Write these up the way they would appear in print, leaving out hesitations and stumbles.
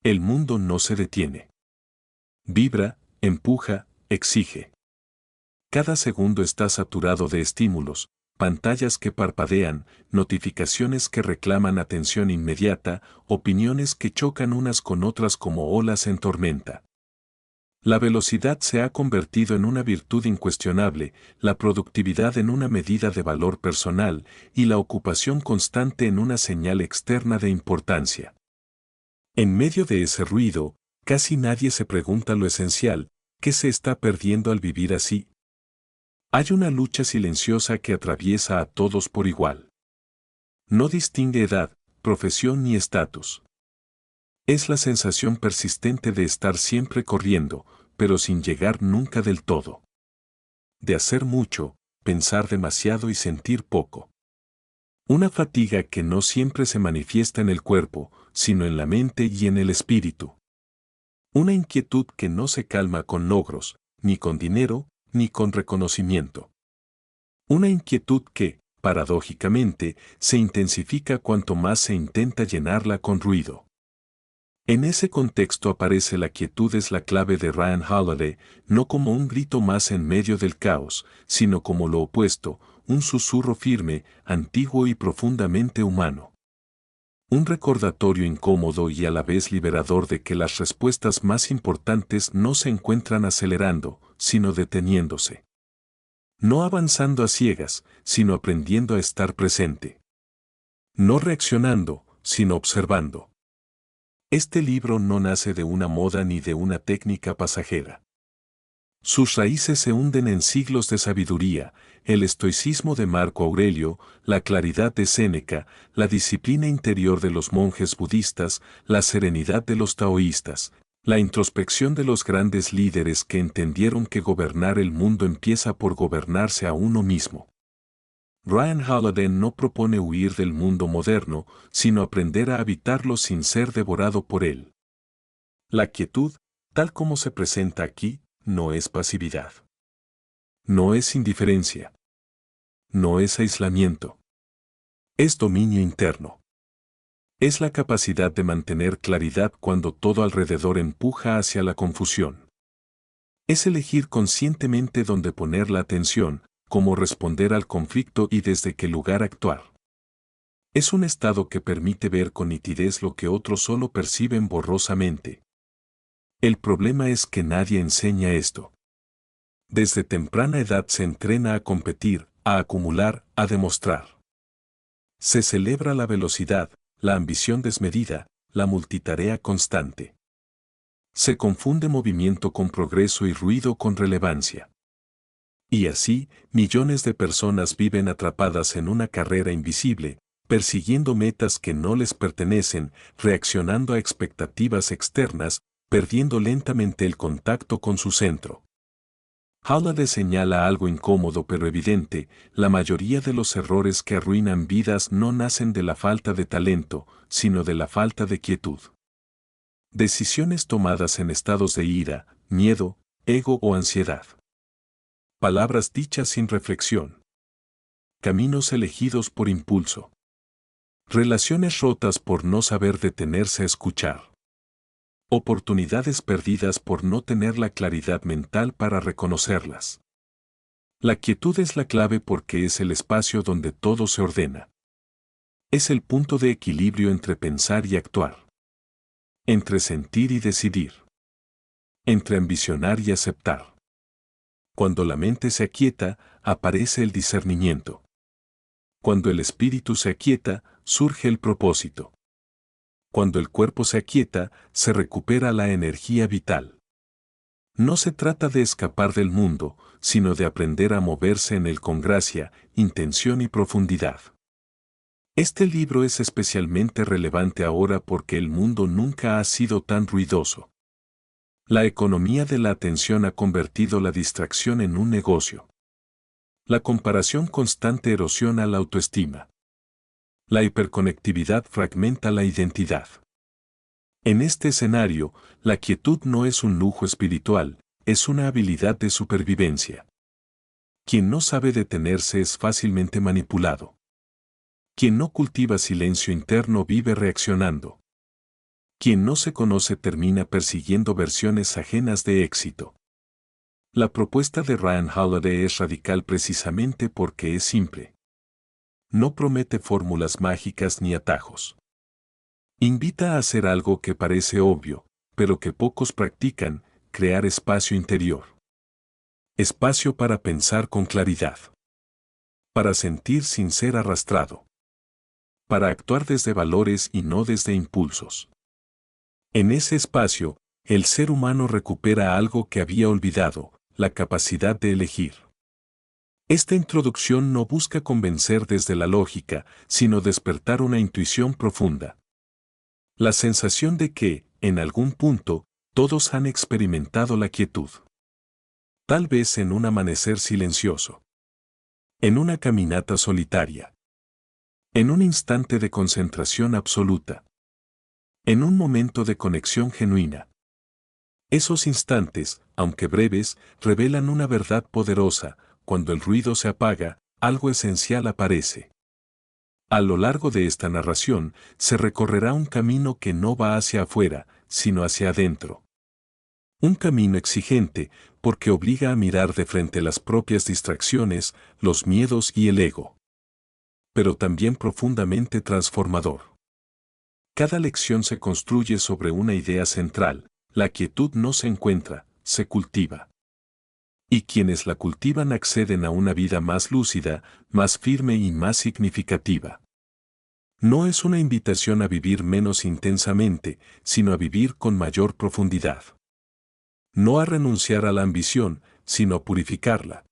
El mundo no se detiene. Vibra, empuja, exige. Cada segundo está saturado de estímulos, pantallas que parpadean, notificaciones que reclaman atención inmediata, opiniones que chocan unas con otras como olas en tormenta. La velocidad se ha convertido en una virtud incuestionable, la productividad en una medida de valor personal y la ocupación constante en una señal externa de importancia. En medio de ese ruido, casi nadie se pregunta lo esencial: ¿qué se está perdiendo al vivir así? Hay una lucha silenciosa que atraviesa a todos por igual. No distingue edad, profesión ni estatus. Es la sensación persistente de estar siempre corriendo, pero sin llegar nunca del todo. De hacer mucho, pensar demasiado y sentir poco. Una fatiga que no siempre se manifiesta en el cuerpo, sino en la mente y en el espíritu. Una inquietud que no se calma con logros, ni con dinero, ni con reconocimiento. Una inquietud que, paradójicamente, se intensifica cuanto más se intenta llenarla con ruido. En ese contexto aparece la quietud es la clave de Ryan Holiday, no como un grito más en medio del caos, sino como lo opuesto, un susurro firme, antiguo y profundamente humano. Un recordatorio incómodo y a la vez liberador de que las respuestas más importantes no se encuentran acelerando, sino deteniéndose. No avanzando a ciegas, sino aprendiendo a estar presente. No reaccionando, sino observando. Este libro no nace de una moda ni de una técnica pasajera. Sus raíces se hunden en siglos de sabiduría, el estoicismo de Marco Aurelio, la claridad de Séneca, la disciplina interior de los monjes budistas, la serenidad de los taoístas, la introspección de los grandes líderes que entendieron que gobernar el mundo empieza por gobernarse a uno mismo. Ryan Holiday no propone huir del mundo moderno, sino aprender a habitarlo sin ser devorado por él. La quietud, tal como se presenta aquí, no es pasividad. No es indiferencia. No es aislamiento. Es dominio interno. Es la capacidad de mantener claridad cuando todo alrededor empuja hacia la confusión. Es elegir conscientemente dónde poner la atención, cómo responder al conflicto y desde qué lugar actuar. Es un estado que permite ver con nitidez lo que otros solo perciben borrosamente. El problema es que nadie enseña esto. Desde temprana edad se entrena a competir, a acumular, a demostrar. Se celebra la velocidad, la ambición desmedida, la multitarea constante. Se confunde movimiento con progreso y ruido con relevancia. Y así, millones de personas viven atrapadas en una carrera invisible, persiguiendo metas que no les pertenecen, reaccionando a expectativas externas, perdiendo lentamente el contacto con su centro. Holiday señala algo incómodo pero evidente: la mayoría de los errores que arruinan vidas no nacen de la falta de talento, sino de la falta de quietud. Decisiones tomadas en estados de ira, miedo, ego o ansiedad. Palabras dichas sin reflexión. Caminos elegidos por impulso. Relaciones rotas por no saber detenerse a escuchar. Oportunidades perdidas por no tener la claridad mental para reconocerlas. La quietud es la clave porque es el espacio donde todo se ordena. Es el punto de equilibrio entre pensar y actuar. Entre sentir y decidir. Entre ambicionar y aceptar. Cuando la mente se aquieta, aparece el discernimiento. Cuando el espíritu se aquieta, surge el propósito. Cuando el cuerpo se aquieta, se recupera la energía vital. No se trata de escapar del mundo, sino de aprender a moverse en él con gracia, intención y profundidad. Este libro es especialmente relevante ahora porque el mundo nunca ha sido tan ruidoso. La economía de la atención ha convertido la distracción en un negocio. La comparación constante erosiona la autoestima. La hiperconectividad fragmenta la identidad. En este escenario, la quietud no es un lujo espiritual, es una habilidad de supervivencia. Quien no sabe detenerse es fácilmente manipulado. Quien no cultiva silencio interno vive reaccionando. Quien no se conoce termina persiguiendo versiones ajenas de éxito. La propuesta de Ryan Holiday es radical precisamente porque es simple. No promete fórmulas mágicas ni atajos. Invita a hacer algo que parece obvio, pero que pocos practican: crear espacio interior. Espacio para pensar con claridad. Para sentir sin ser arrastrado. Para actuar desde valores y no desde impulsos. En ese espacio, el ser humano recupera algo que había olvidado: la capacidad de elegir. Esta introducción no busca convencer desde la lógica, sino despertar una intuición profunda. La sensación de que, en algún punto, todos han experimentado la quietud. Tal vez en un amanecer silencioso. En una caminata solitaria. En un instante de concentración absoluta. En un momento de conexión genuina. Esos instantes, aunque breves, revelan una verdad poderosa: cuando el ruido se apaga, algo esencial aparece. A lo largo de esta narración, se recorrerá un camino que no va hacia afuera, sino hacia adentro. Un camino exigente, porque obliga a mirar de frente las propias distracciones, los miedos y el ego. Pero también profundamente transformador. Cada lección se construye sobre una idea central: la quietud no se encuentra, se cultiva. Y quienes la cultivan acceden a una vida más lúcida, más firme y más significativa. No es una invitación a vivir menos intensamente, sino a vivir con mayor profundidad. No a renunciar a la ambición, sino a purificarla.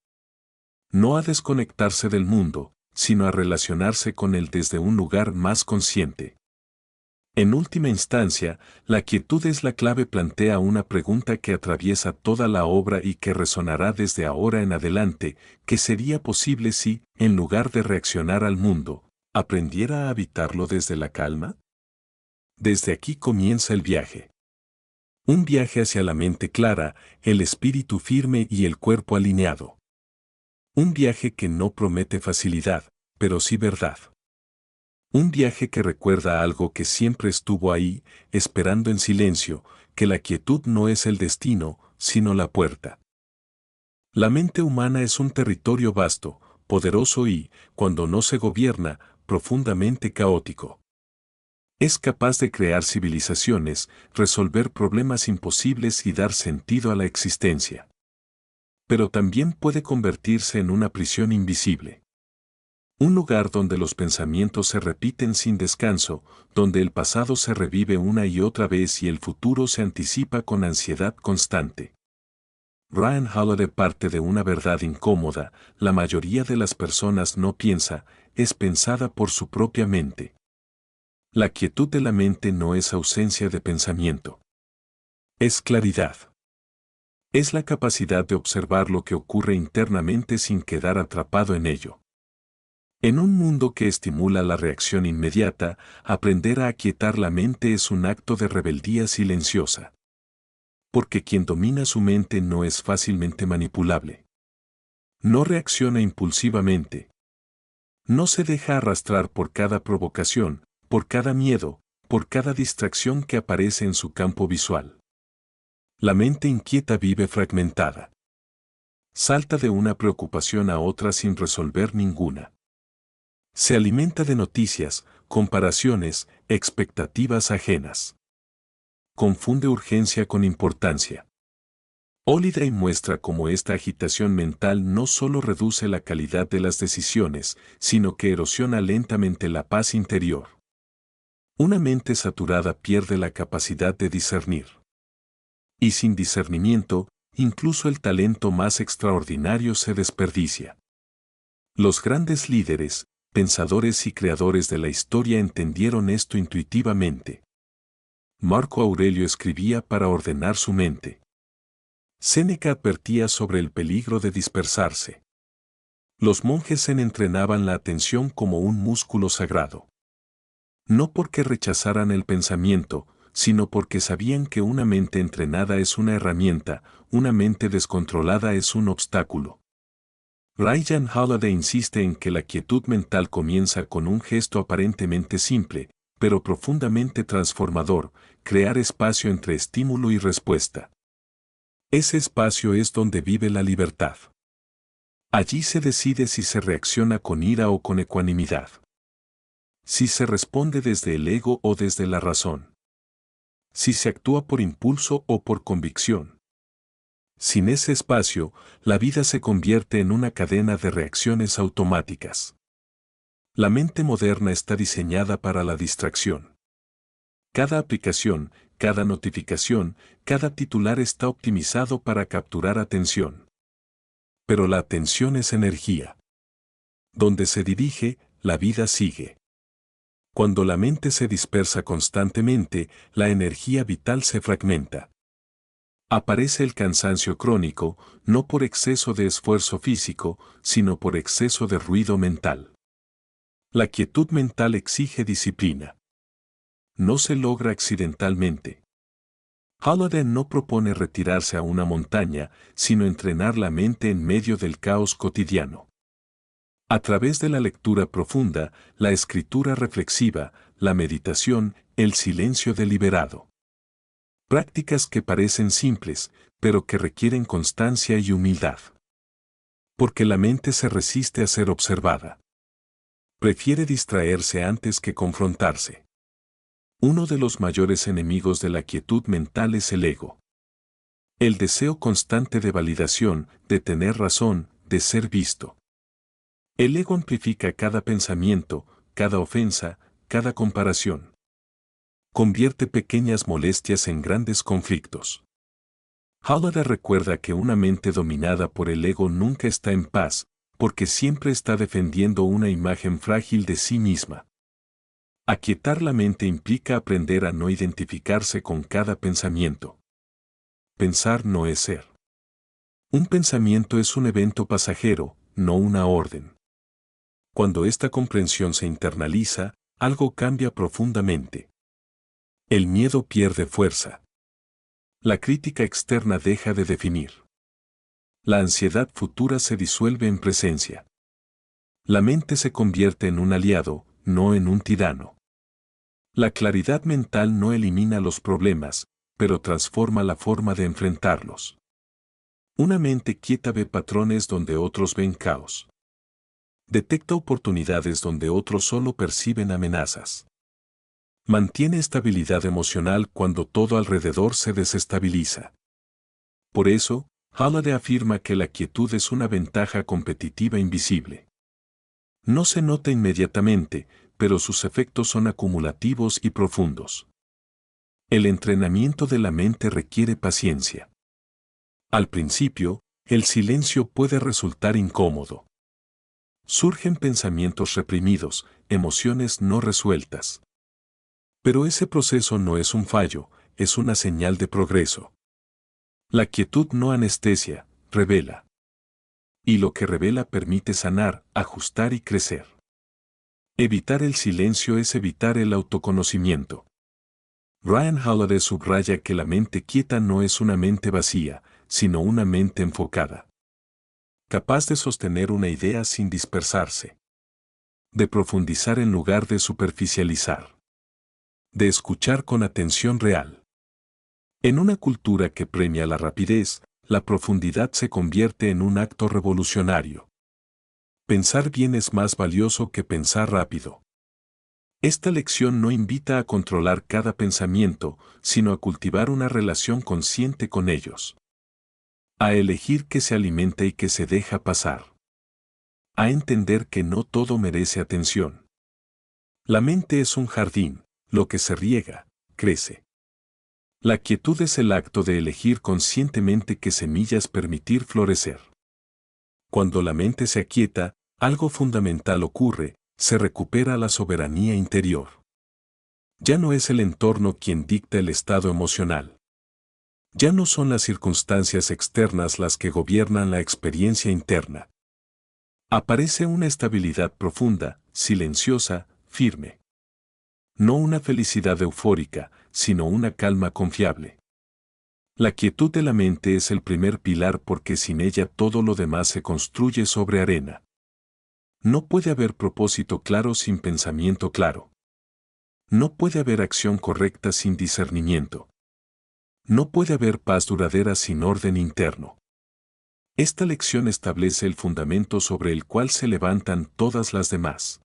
No a desconectarse del mundo, sino a relacionarse con él desde un lugar más consciente. En última instancia, la quietud es la clave. Plantea una pregunta que atraviesa toda la obra y que resonará desde ahora en adelante: ¿qué sería posible si, en lugar de reaccionar al mundo, aprendiera a habitarlo desde la calma? Desde aquí comienza el viaje. Un viaje hacia la mente clara, el espíritu firme y el cuerpo alineado. Un viaje que no promete facilidad, pero sí verdad. Un viaje que recuerda algo que siempre estuvo ahí, esperando en silencio: que la quietud no es el destino, sino la puerta. La mente humana es un territorio vasto, poderoso y, cuando no se gobierna, profundamente caótico. Es capaz de crear civilizaciones, resolver problemas imposibles y dar sentido a la existencia. Pero también puede convertirse en una prisión invisible. Un lugar donde los pensamientos se repiten sin descanso, donde el pasado se revive una y otra vez y el futuro se anticipa con ansiedad constante. Ryan Holiday parte de una verdad incómoda: la mayoría de las personas no piensa, es pensada por su propia mente. La quietud de la mente no es ausencia de pensamiento. Es claridad. Es la capacidad de observar lo que ocurre internamente sin quedar atrapado en ello. En un mundo que estimula la reacción inmediata, aprender a aquietar la mente es un acto de rebeldía silenciosa. Porque quien domina su mente no es fácilmente manipulable. No reacciona impulsivamente. No se deja arrastrar por cada provocación, por cada miedo, por cada distracción que aparece en su campo visual. La mente inquieta vive fragmentada. Salta de una preocupación a otra sin resolver ninguna. Se alimenta de noticias, comparaciones, expectativas ajenas. Confunde urgencia con importancia. Holiday muestra cómo esta agitación mental no solo reduce la calidad de las decisiones, sino que erosiona lentamente la paz interior. Una mente saturada pierde la capacidad de discernir. Y sin discernimiento, incluso el talento más extraordinario se desperdicia. Los grandes líderes, pensadores y creadores de la historia entendieron esto intuitivamente. Marco Aurelio escribía para ordenar su mente. Séneca advertía sobre el peligro de dispersarse. Los monjes zen entrenaban la atención como un músculo sagrado. No porque rechazaran el pensamiento, sino porque sabían que una mente entrenada es una herramienta, una mente descontrolada es un obstáculo. Ryan Holiday insiste en que la quietud mental comienza con un gesto aparentemente simple, pero profundamente transformador: crear espacio entre estímulo y respuesta. Ese espacio es donde vive la libertad. Allí se decide si se reacciona con ira o con ecuanimidad. Si se responde desde el ego o desde la razón. Si se actúa por impulso o por convicción. Sin ese espacio, la vida se convierte en una cadena de reacciones automáticas. La mente moderna está diseñada para la distracción. Cada aplicación, cada notificación, cada titular está optimizado para capturar atención. Pero la atención es energía. Donde se dirige, la vida sigue. Cuando la mente se dispersa constantemente, la energía vital se fragmenta. Aparece el cansancio crónico, no por exceso de esfuerzo físico, sino por exceso de ruido mental. La quietud mental exige disciplina. No se logra accidentalmente. Holiday no propone retirarse a una montaña, sino entrenar la mente en medio del caos cotidiano. A través de la lectura profunda, la escritura reflexiva, la meditación, el silencio deliberado. Prácticas que parecen simples, pero que requieren constancia y humildad. Porque la mente se resiste a ser observada. Prefiere distraerse antes que confrontarse. Uno de los mayores enemigos de la quietud mental es el ego. El deseo constante de validación, de tener razón, de ser visto. El ego amplifica cada pensamiento, cada ofensa, cada comparación. Convierte pequeñas molestias en grandes conflictos. Holiday recuerda que una mente dominada por el ego nunca está en paz, porque siempre está defendiendo una imagen frágil de sí misma. Aquietar la mente implica aprender a no identificarse con cada pensamiento. Pensar no es ser. Un pensamiento es un evento pasajero, no una orden. Cuando esta comprensión se internaliza, algo cambia profundamente. El miedo pierde fuerza. La crítica externa deja de definir. La ansiedad futura se disuelve en presencia. La mente se convierte en un aliado, no en un tirano. La claridad mental no elimina los problemas, pero transforma la forma de enfrentarlos. Una mente quieta ve patrones donde otros ven caos. Detecta oportunidades donde otros solo perciben amenazas. Mantiene estabilidad emocional cuando todo alrededor se desestabiliza. Por eso, Holiday afirma que la quietud es una ventaja competitiva invisible. No se nota inmediatamente, pero sus efectos son acumulativos y profundos. El entrenamiento de la mente requiere paciencia. Al principio, el silencio puede resultar incómodo. Surgen pensamientos reprimidos, emociones no resueltas. Pero ese proceso no es un fallo, es una señal de progreso. La quietud no anestesia, revela. Y lo que revela permite sanar, ajustar y crecer. Evitar el silencio es evitar el autoconocimiento. Ryan Holiday subraya que la mente quieta no es una mente vacía, sino una mente enfocada. Capaz de sostener una idea sin dispersarse. De profundizar en lugar de superficializar. De escuchar con atención real. En una cultura que premia la rapidez, la profundidad se convierte en un acto revolucionario. Pensar bien es más valioso que pensar rápido. Esta lección no invita a controlar cada pensamiento, sino a cultivar una relación consciente con ellos. A elegir qué se alimenta y qué se deja pasar. A entender que no todo merece atención. La mente es un jardín, lo que se riega, crece. La quietud es el acto de elegir conscientemente qué semillas permitir florecer. Cuando la mente se aquieta, algo fundamental ocurre, se recupera la soberanía interior. Ya no es el entorno quien dicta el estado emocional. Ya no son las circunstancias externas las que gobiernan la experiencia interna. Aparece una estabilidad profunda, silenciosa, firme. No una felicidad eufórica, sino una calma confiable. La quietud de la mente es el primer pilar porque sin ella todo lo demás se construye sobre arena. No puede haber propósito claro sin pensamiento claro. No puede haber acción correcta sin discernimiento. No puede haber paz duradera sin orden interno. Esta lección establece el fundamento sobre el cual se levantan todas las demás.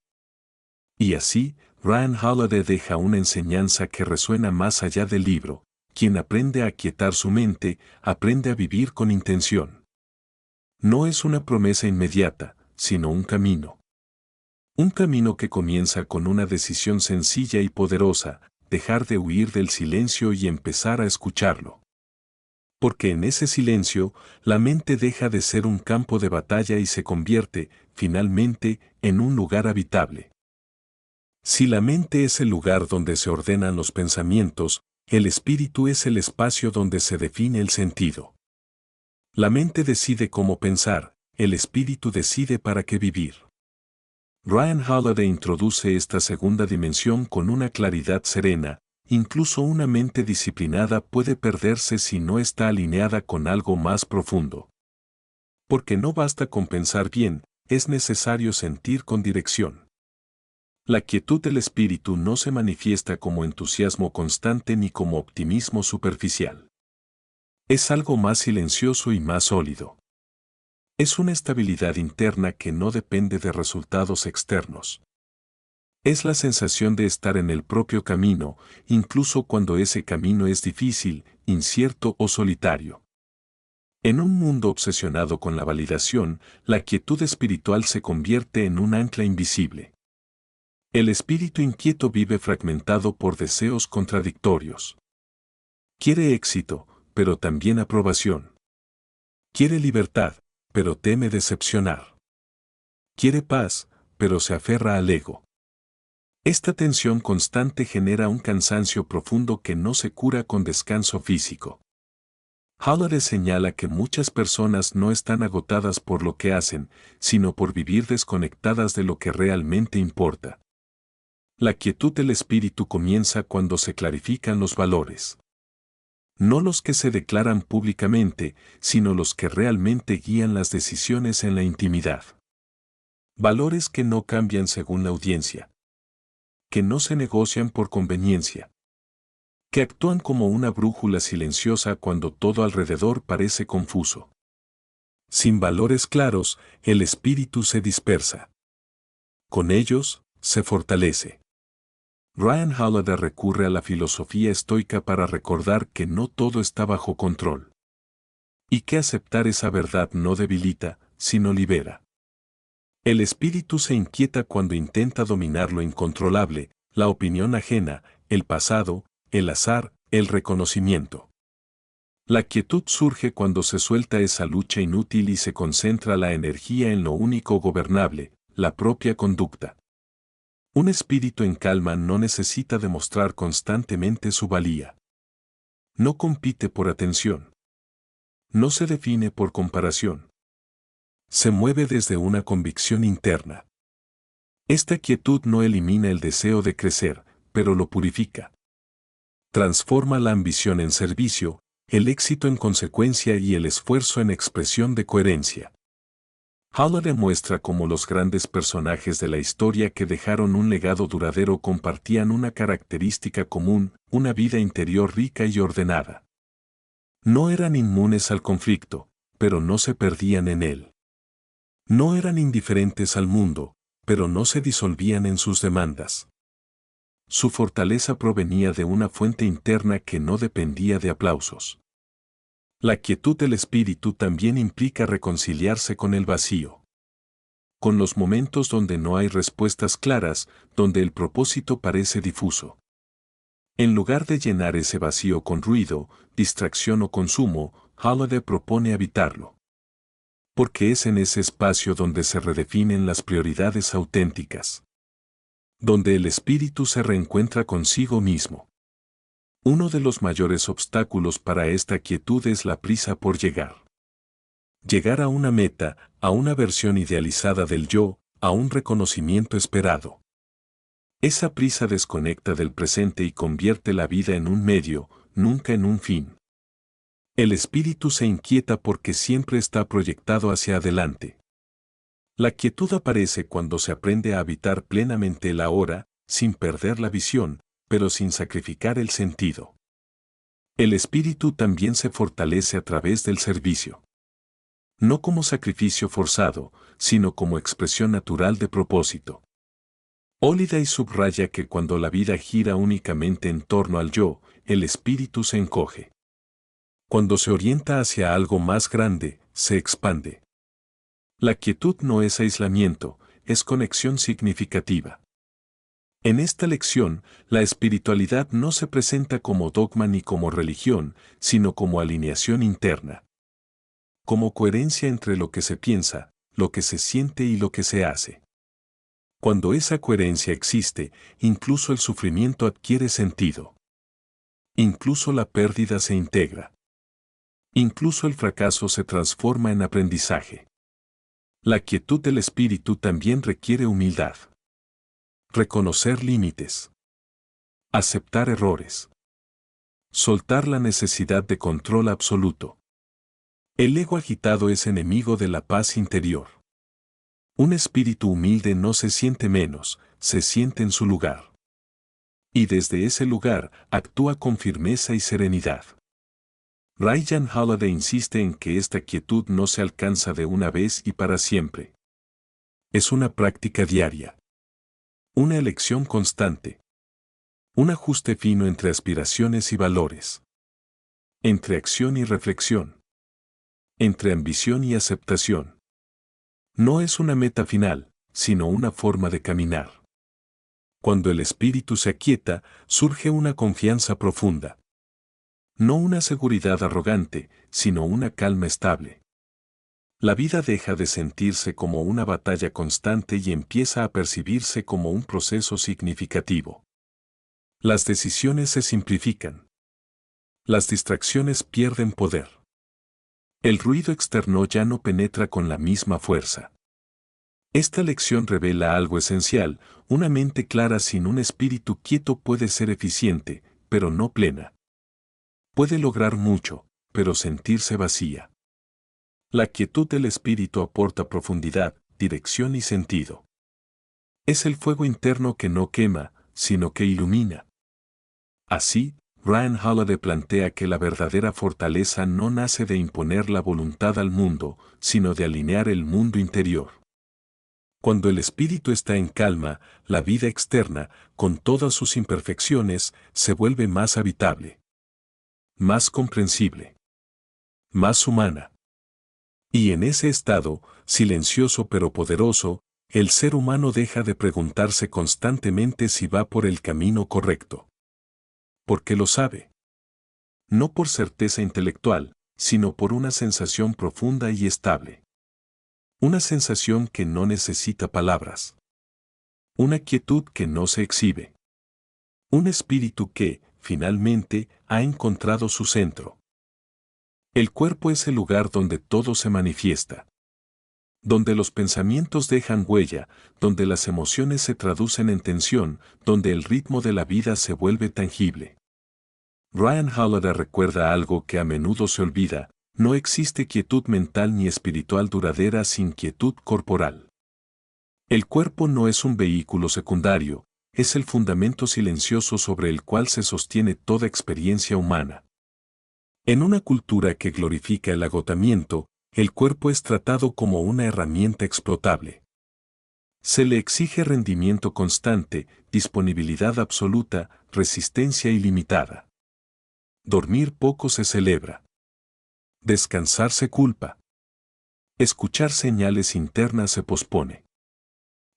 Y así, Ryan Holiday deja una enseñanza que resuena más allá del libro. Quien aprende a aquietar su mente, aprende a vivir con intención. No es una promesa inmediata, sino un camino. Un camino que comienza con una decisión sencilla y poderosa, dejar de huir del silencio y empezar a escucharlo. Porque en ese silencio, la mente deja de ser un campo de batalla y se convierte, finalmente, en un lugar habitable. Si la mente es el lugar donde se ordenan los pensamientos, el espíritu es el espacio donde se define el sentido. La mente decide cómo pensar, el espíritu decide para qué vivir. Ryan Holiday introduce esta segunda dimensión con una claridad serena. Incluso una mente disciplinada puede perderse si no está alineada con algo más profundo. Porque no basta con pensar bien, es necesario sentir con dirección. La quietud del espíritu no se manifiesta como entusiasmo constante ni como optimismo superficial. Es algo más silencioso y más sólido. Es una estabilidad interna que no depende de resultados externos. Es la sensación de estar en el propio camino, incluso cuando ese camino es difícil, incierto o solitario. En un mundo obsesionado con la validación, la quietud espiritual se convierte en un ancla invisible. El espíritu inquieto vive fragmentado por deseos contradictorios. Quiere éxito, pero también aprobación. Quiere libertad, pero teme decepcionar. Quiere paz, pero se aferra al ego. Esta tensión constante genera un cansancio profundo que no se cura con descanso físico. Holiday señala que muchas personas no están agotadas por lo que hacen, sino por vivir desconectadas de lo que realmente importa. La quietud del espíritu comienza cuando se clarifican los valores. No los que se declaran públicamente, sino los que realmente guían las decisiones en la intimidad. Valores que no cambian según la audiencia. Que no se negocian por conveniencia. Que actúan como una brújula silenciosa cuando todo alrededor parece confuso. Sin valores claros, el espíritu se dispersa. Con ellos, se fortalece. Ryan Holiday recurre a la filosofía estoica para recordar que no todo está bajo control. Y que aceptar esa verdad no debilita, sino libera. El espíritu se inquieta cuando intenta dominar lo incontrolable, la opinión ajena, el pasado, el azar, el reconocimiento. La quietud surge cuando se suelta esa lucha inútil y se concentra la energía en lo único gobernable, la propia conducta. Un espíritu en calma no necesita demostrar constantemente su valía. No compite por atención. No se define por comparación. Se mueve desde una convicción interna. Esta quietud no elimina el deseo de crecer, pero lo purifica. Transforma la ambición en servicio, el éxito en consecuencia y el esfuerzo en expresión de coherencia. Holiday muestra cómo los grandes personajes de la historia que dejaron un legado duradero compartían una característica común, una vida interior rica y ordenada. No eran inmunes al conflicto, pero no se perdían en él. No eran indiferentes al mundo, pero no se disolvían en sus demandas. Su fortaleza provenía de una fuente interna que no dependía de aplausos. La quietud del espíritu también implica reconciliarse con el vacío. Con los momentos donde no hay respuestas claras, donde el propósito parece difuso. En lugar de llenar ese vacío con ruido, distracción o consumo, Holiday propone habitarlo. Porque es en ese espacio donde se redefinen las prioridades auténticas. Donde el espíritu se reencuentra consigo mismo. Uno de los mayores obstáculos para esta quietud es la prisa por llegar. Llegar a una meta, a una versión idealizada del yo, a un reconocimiento esperado. Esa prisa desconecta del presente y convierte la vida en un medio, nunca en un fin. El espíritu se inquieta porque siempre está proyectado hacia adelante. La quietud aparece cuando se aprende a habitar plenamente el ahora, sin perder la visión, pero sin sacrificar el sentido. El espíritu también se fortalece a través del servicio. No como sacrificio forzado, sino como expresión natural de propósito. Holiday subraya que cuando la vida gira únicamente en torno al yo, el espíritu se encoge. Cuando se orienta hacia algo más grande, se expande. La quietud no es aislamiento, es conexión significativa. En esta lección, la espiritualidad no se presenta como dogma ni como religión, sino como alineación interna. Como coherencia entre lo que se piensa, lo que se siente y lo que se hace. Cuando esa coherencia existe, incluso el sufrimiento adquiere sentido. Incluso la pérdida se integra. Incluso el fracaso se transforma en aprendizaje. La quietud del espíritu también requiere humildad. Reconocer límites. Aceptar errores. Soltar la necesidad de control absoluto. El ego agitado es enemigo de la paz interior. Un espíritu humilde no se siente menos, se siente en su lugar. Y desde ese lugar actúa con firmeza y serenidad. Ryan Holiday insiste en que esta quietud no se alcanza de una vez y para siempre. Es una práctica diaria. Una elección constante. Un ajuste fino entre aspiraciones y valores. Entre acción y reflexión. Entre ambición y aceptación. No es una meta final, sino una forma de caminar. Cuando el espíritu se aquieta, surge una confianza profunda. No una seguridad arrogante, sino una calma estable. La vida deja de sentirse como una batalla constante y empieza a percibirse como un proceso significativo. Las decisiones se simplifican. Las distracciones pierden poder. El ruido externo ya no penetra con la misma fuerza. Esta lección revela algo esencial: una mente clara sin un espíritu quieto puede ser eficiente, pero no plena. Puede lograr mucho, pero sentirse vacía. La quietud del espíritu aporta profundidad, dirección y sentido. Es el fuego interno que no quema, sino que ilumina. Así, Ryan Holiday plantea que la verdadera fortaleza no nace de imponer la voluntad al mundo, sino de alinear el mundo interior. Cuando el espíritu está en calma, la vida externa, con todas sus imperfecciones, se vuelve más habitable. Más comprensible. Más humana. Y en ese estado, silencioso pero poderoso, el ser humano deja de preguntarse constantemente si va por el camino correcto. Porque lo sabe. No por certeza intelectual, sino por una sensación profunda y estable. Una sensación que no necesita palabras. Una quietud que no se exhibe. Un espíritu que, finalmente, ha encontrado su centro. El cuerpo es el lugar donde todo se manifiesta. Donde los pensamientos dejan huella, donde las emociones se traducen en tensión, donde el ritmo de la vida se vuelve tangible. Ryan Holiday recuerda algo que a menudo se olvida: no existe quietud mental ni espiritual duradera sin quietud corporal. El cuerpo no es un vehículo secundario, es el fundamento silencioso sobre el cual se sostiene toda experiencia humana. En una cultura que glorifica el agotamiento, el cuerpo es tratado como una herramienta explotable. Se le exige rendimiento constante, disponibilidad absoluta, resistencia ilimitada. Dormir poco se celebra. Descansar se culpa. Escuchar señales internas se pospone.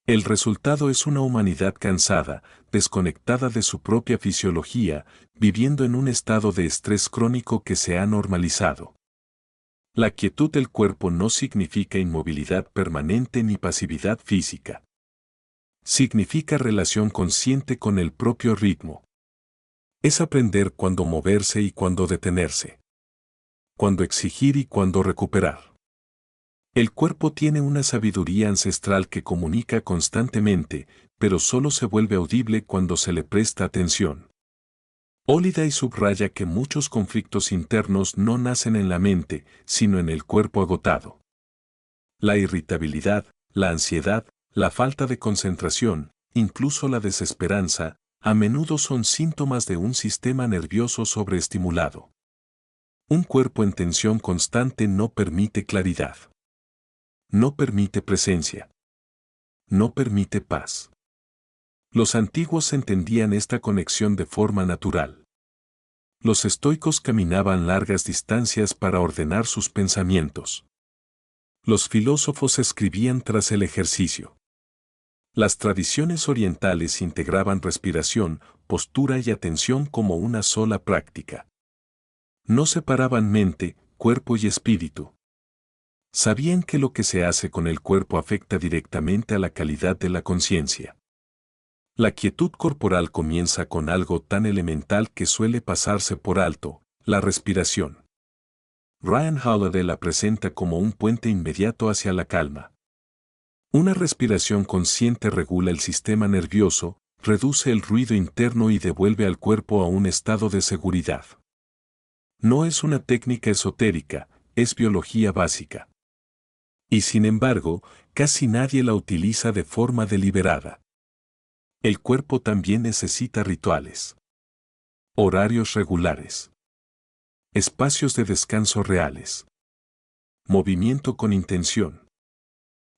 El resultado es una humanidad cansada, desconectada de su propia fisiología, viviendo en un estado de estrés crónico que se ha normalizado. La quietud del cuerpo no significa inmovilidad permanente ni pasividad física. Significa relación consciente con el propio ritmo. Es aprender cuándo moverse y cuándo detenerse. Cuándo exigir y cuándo recuperar. El cuerpo tiene una sabiduría ancestral que comunica constantemente, pero solo se vuelve audible cuando se le presta atención. Holiday subraya que muchos conflictos internos no nacen en la mente, sino en el cuerpo agotado. La irritabilidad, la ansiedad, la falta de concentración, incluso la desesperanza, A menudo son síntomas de un sistema nervioso sobreestimulado. Un cuerpo en tensión constante no permite claridad. No permite presencia. No permite paz. Los antiguos entendían esta conexión de forma natural. Los estoicos caminaban largas distancias para ordenar sus pensamientos. Los filósofos escribían tras el ejercicio. Las tradiciones orientales integraban respiración, postura y atención como una sola práctica. No separaban mente, cuerpo y espíritu. Sabían que lo que se hace con el cuerpo afecta directamente a la calidad de la conciencia. La quietud corporal comienza con algo tan elemental que suele pasarse por alto, la respiración. Ryan Holiday la presenta como un puente inmediato hacia la calma. Una respiración consciente regula el sistema nervioso, reduce el ruido interno y devuelve al cuerpo a un estado de seguridad. No es una técnica esotérica, es biología básica. Y sin embargo, casi nadie la utiliza de forma deliberada. El cuerpo también necesita rituales. Horarios regulares. Espacios de descanso reales. Movimiento con intención.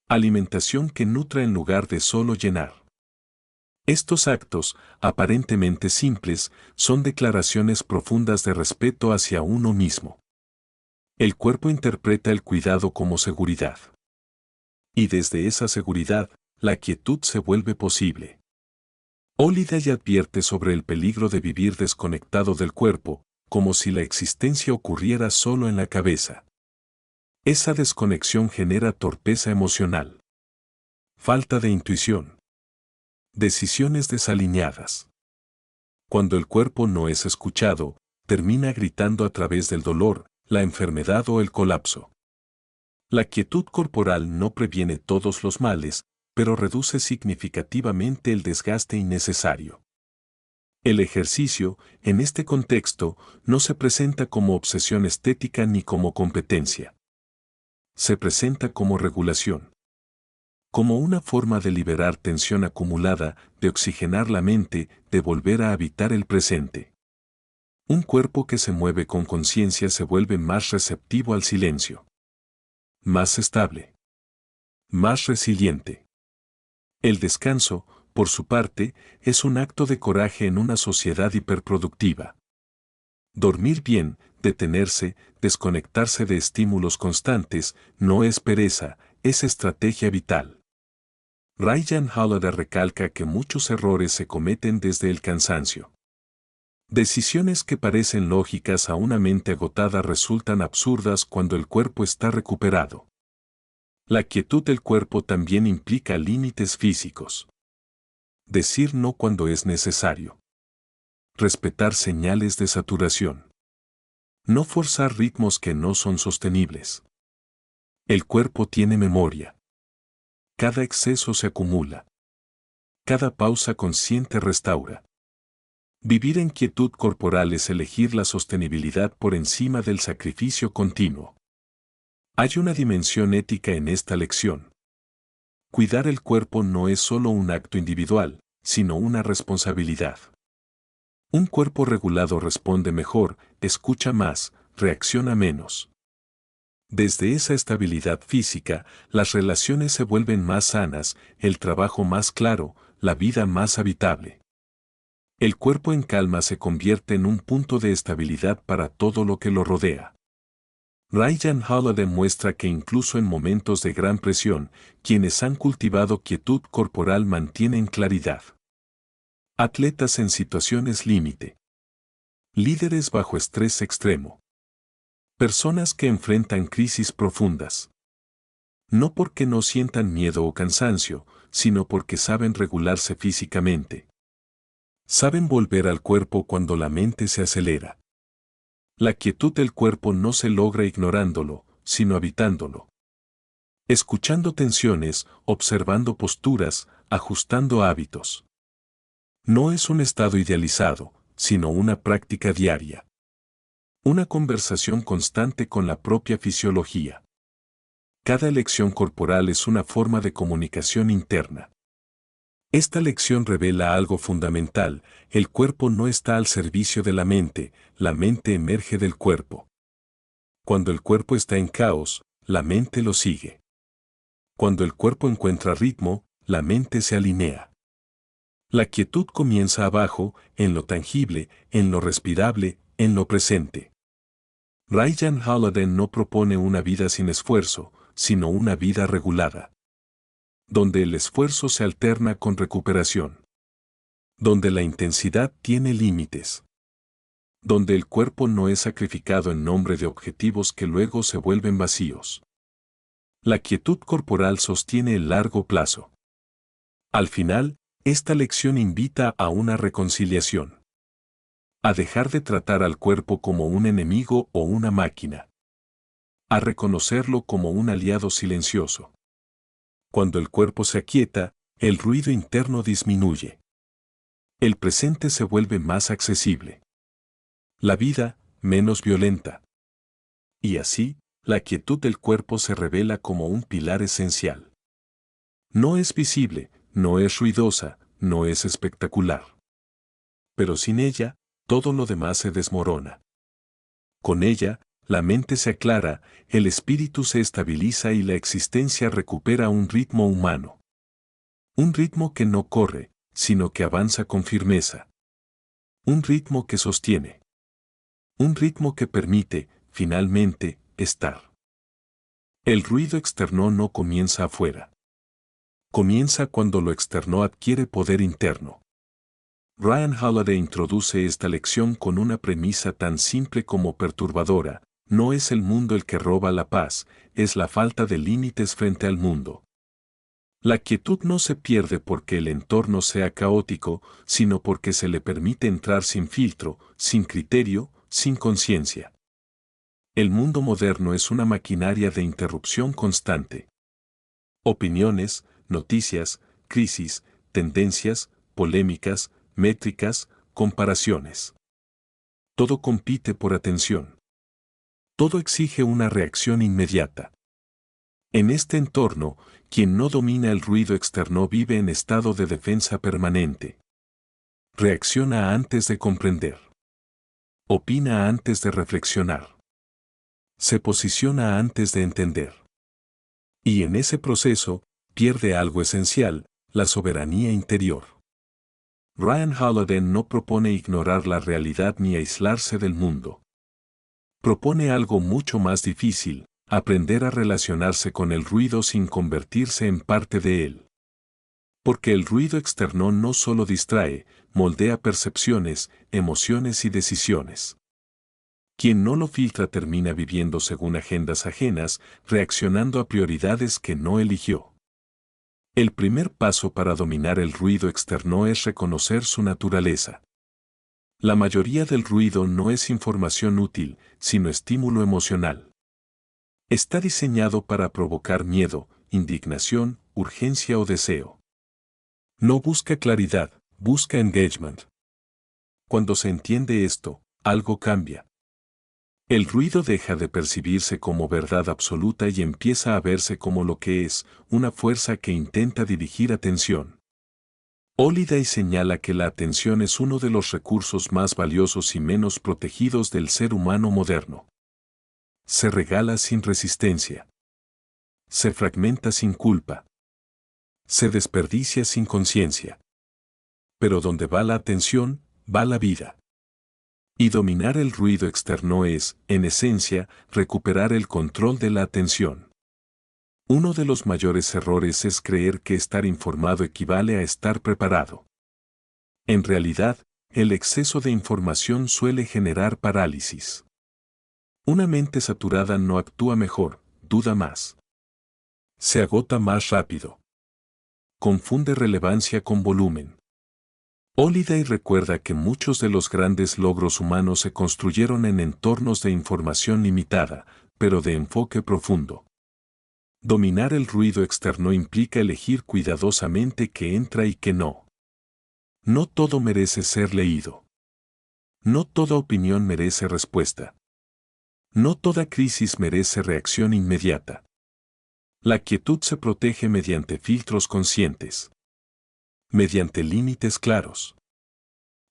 Alimentación que nutra en lugar de solo llenar. Estos actos, aparentemente simples, son declaraciones profundas de respeto hacia uno mismo. El cuerpo interpreta el cuidado como seguridad. Y desde esa seguridad, la quietud se vuelve posible. Holiday advierte sobre el peligro de vivir desconectado del cuerpo, como si la existencia ocurriera solo en la cabeza. Esa desconexión genera torpeza emocional. Falta de intuición. Decisiones desalineadas. Cuando el cuerpo no es escuchado, termina gritando a través del dolor, la enfermedad o el colapso. La quietud corporal no previene todos los males, pero reduce significativamente el desgaste innecesario. El ejercicio, en este contexto, no se presenta como obsesión estética ni como competencia. Se presenta como regulación. Como una forma de liberar tensión acumulada, de oxigenar la mente, de volver a habitar el presente. Un cuerpo que se mueve con conciencia se vuelve más receptivo al silencio. Más estable. Más resiliente. El descanso, por su parte, es un acto de coraje en una sociedad hiperproductiva. Dormir bien, detenerse, desconectarse de estímulos constantes, no es pereza, es estrategia vital. Ryan Holiday recalca que muchos errores se cometen desde el cansancio. Decisiones que parecen lógicas a una mente agotada resultan absurdas cuando el cuerpo está recuperado. La quietud del cuerpo también implica límites físicos. Decir no cuando es necesario. Respetar señales de saturación. No forzar ritmos que no son sostenibles. El cuerpo tiene memoria. Cada exceso se acumula. Cada pausa consciente restaura. Vivir en quietud corporal es elegir la sostenibilidad por encima del sacrificio continuo. Hay una dimensión ética en esta lección. Cuidar el cuerpo no es solo un acto individual, sino una responsabilidad. Un cuerpo regulado responde mejor, escucha más, reacciona menos. Desde esa estabilidad física, las relaciones se vuelven más sanas, el trabajo más claro, la vida más habitable. El cuerpo en calma se convierte en un punto de estabilidad para todo lo que lo rodea. Ryan Holiday demuestra que incluso en momentos de gran presión, quienes han cultivado quietud corporal mantienen claridad. Atletas en situaciones límite. Líderes bajo estrés extremo. Personas que enfrentan crisis profundas. No porque no sientan miedo o cansancio, sino porque saben regularse físicamente. Saben volver al cuerpo cuando la mente se acelera. La quietud del cuerpo no se logra ignorándolo, sino habitándolo. Escuchando tensiones, observando posturas, ajustando hábitos. No es un estado idealizado, sino una práctica diaria. Una conversación constante con la propia fisiología. Cada elección corporal es una forma de comunicación interna. Esta lección revela algo fundamental: el cuerpo no está al servicio de la mente emerge del cuerpo. Cuando el cuerpo está en caos, la mente lo sigue. Cuando el cuerpo encuentra ritmo, la mente se alinea. La quietud comienza abajo, en lo tangible, en lo respirable, en lo presente. Ryan Holiday no propone una vida sin esfuerzo, sino una vida regulada, donde el esfuerzo se alterna con recuperación, donde la intensidad tiene límites, donde el cuerpo no es sacrificado en nombre de objetivos que luego se vuelven vacíos. La quietud corporal sostiene el largo plazo. Al final, esta lección invita a una reconciliación. A dejar de tratar al cuerpo como un enemigo o una máquina. A reconocerlo como un aliado silencioso. Cuando el cuerpo se aquieta, el ruido interno disminuye. El presente se vuelve más accesible. La vida, menos violenta. Y así, la quietud del cuerpo se revela como un pilar esencial. No es visible, no es ruidosa, no es espectacular. Pero sin ella, todo lo demás se desmorona. Con ella, la mente se aclara, el espíritu se estabiliza y la existencia recupera un ritmo humano. Un ritmo que no corre, sino que avanza con firmeza. Un ritmo que sostiene. Un ritmo que permite, finalmente, estar. El ruido externo no comienza afuera. Comienza cuando lo externo adquiere poder interno. Ryan Holiday introduce esta lección con una premisa tan simple como perturbadora: no es el mundo el que roba la paz, es la falta de límites frente al mundo. La quietud no se pierde porque el entorno sea caótico, sino porque se le permite entrar sin filtro, sin criterio, sin conciencia. El mundo moderno es una maquinaria de interrupción constante. Opiniones, noticias, crisis, tendencias, polémicas, métricas, comparaciones. Todo compite por atención. Todo exige una reacción inmediata. En este entorno, quien no domina el ruido externo vive en estado de defensa permanente. Reacciona antes de comprender. Opina antes de reflexionar. Se posiciona antes de entender. Y en ese proceso, pierde algo esencial: la soberanía interior. Ryan Holiday no propone ignorar la realidad ni aislarse del mundo. Propone algo mucho más difícil: aprender a relacionarse con el ruido sin convertirse en parte de él. Porque el ruido externo no solo distrae, moldea percepciones, emociones y decisiones. Quien no lo filtra termina viviendo según agendas ajenas, reaccionando a prioridades que no eligió. El primer paso para dominar el ruido externo es reconocer su naturaleza. La mayoría del ruido no es información útil, sino estímulo emocional. Está diseñado para provocar miedo, indignación, urgencia o deseo. No busca claridad, busca engagement. Cuando se entiende esto, algo cambia. El ruido deja de percibirse como verdad absoluta y empieza a verse como lo que es: una fuerza que intenta dirigir atención. Holiday señala que la atención es uno de los recursos más valiosos y menos protegidos del ser humano moderno. Se regala sin resistencia. Se fragmenta sin culpa. Se desperdicia sin conciencia. Pero donde va la atención, va la vida. Y dominar el ruido externo es, en esencia, recuperar el control de la atención. Uno de los mayores errores es creer que estar informado equivale a estar preparado. En realidad, el exceso de información suele generar parálisis. Una mente saturada no actúa mejor, duda más. Se agota más rápido. Confunde relevancia con volumen. Holiday recuerda que muchos de los grandes logros humanos se construyeron en entornos de información limitada, pero de enfoque profundo. Dominar el ruido externo implica elegir cuidadosamente qué entra y qué no. No todo merece ser leído. No toda opinión merece respuesta. No toda crisis merece reacción inmediata. La quietud se protege mediante filtros conscientes. Mediante límites claros.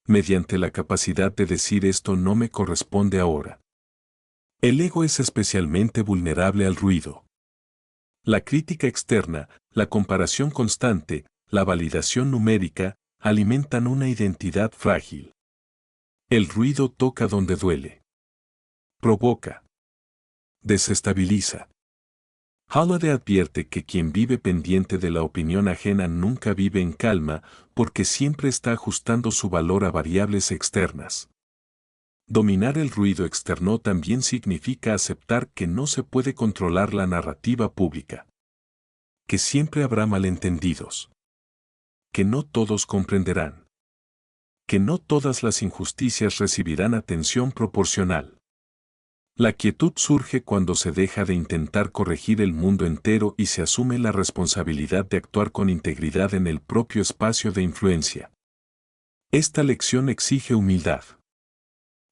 Mediante la capacidad de decir esto no me corresponde ahora. El ego es especialmente vulnerable al ruido. La crítica externa, la comparación constante, la validación numérica, alimentan una identidad frágil. El ruido toca donde duele. Provoca. Desestabiliza. Halliday advierte que quien vive pendiente de la opinión ajena nunca vive en calma porque siempre está ajustando su valor a variables externas. Dominar el ruido externo también significa aceptar que no se puede controlar la narrativa pública. Que siempre habrá malentendidos. Que no todos comprenderán. Que no todas las injusticias recibirán atención proporcional. La quietud surge cuando se deja de intentar corregir el mundo entero y se asume la responsabilidad de actuar con integridad en el propio espacio de influencia. Esta lección exige humildad.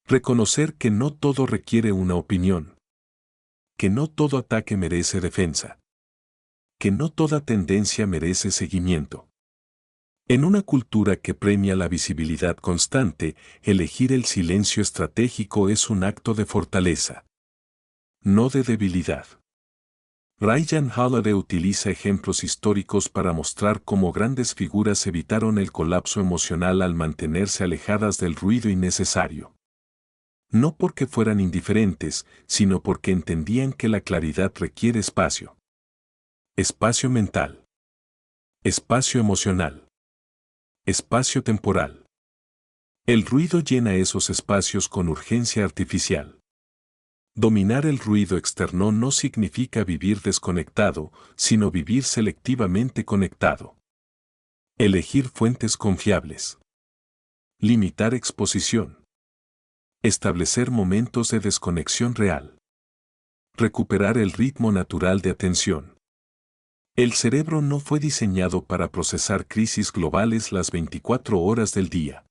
Reconocer que no todo requiere una opinión. Que no todo ataque merece defensa. Que no toda tendencia merece seguimiento. En una cultura que premia la visibilidad constante, elegir el silencio estratégico es un acto de fortaleza, no de debilidad. Ryan Holiday utiliza ejemplos históricos para mostrar cómo grandes figuras evitaron el colapso emocional al mantenerse alejadas del ruido innecesario. No porque fueran indiferentes, sino porque entendían que la claridad requiere espacio. Espacio mental. Espacio emocional. Espacio temporal. El ruido llena esos espacios con urgencia artificial. Dominar el ruido externo no significa vivir desconectado, sino vivir selectivamente conectado. Elegir fuentes confiables. Limitar exposición. Establecer momentos de desconexión real. Recuperar el ritmo natural de atención. El cerebro no fue diseñado para procesar crisis globales las 24 horas del día.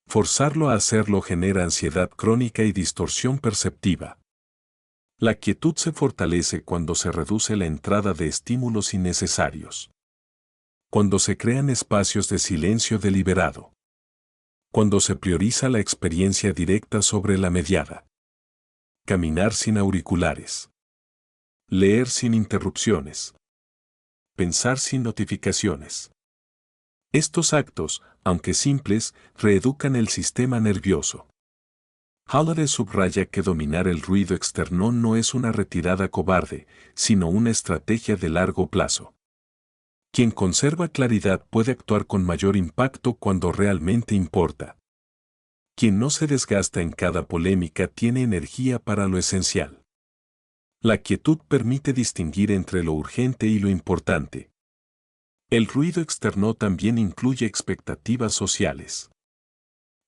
Forzarlo a hacerlo genera ansiedad crónica y distorsión perceptiva. La quietud se fortalece cuando se reduce la entrada de estímulos innecesarios. Cuando se crean espacios de silencio deliberado. Cuando se prioriza la experiencia directa sobre la mediada. Caminar sin auriculares. Leer sin interrupciones. Pensar sin notificaciones. Estos actos, aunque simples, reeducan el sistema nervioso. Halliday subraya que dominar el ruido externo no es una retirada cobarde, sino una estrategia de largo plazo. Quien conserva claridad puede actuar con mayor impacto cuando realmente importa. Quien no se desgasta en cada polémica tiene energía para lo esencial. La quietud permite distinguir entre lo urgente y lo importante. El ruido externo también incluye expectativas sociales.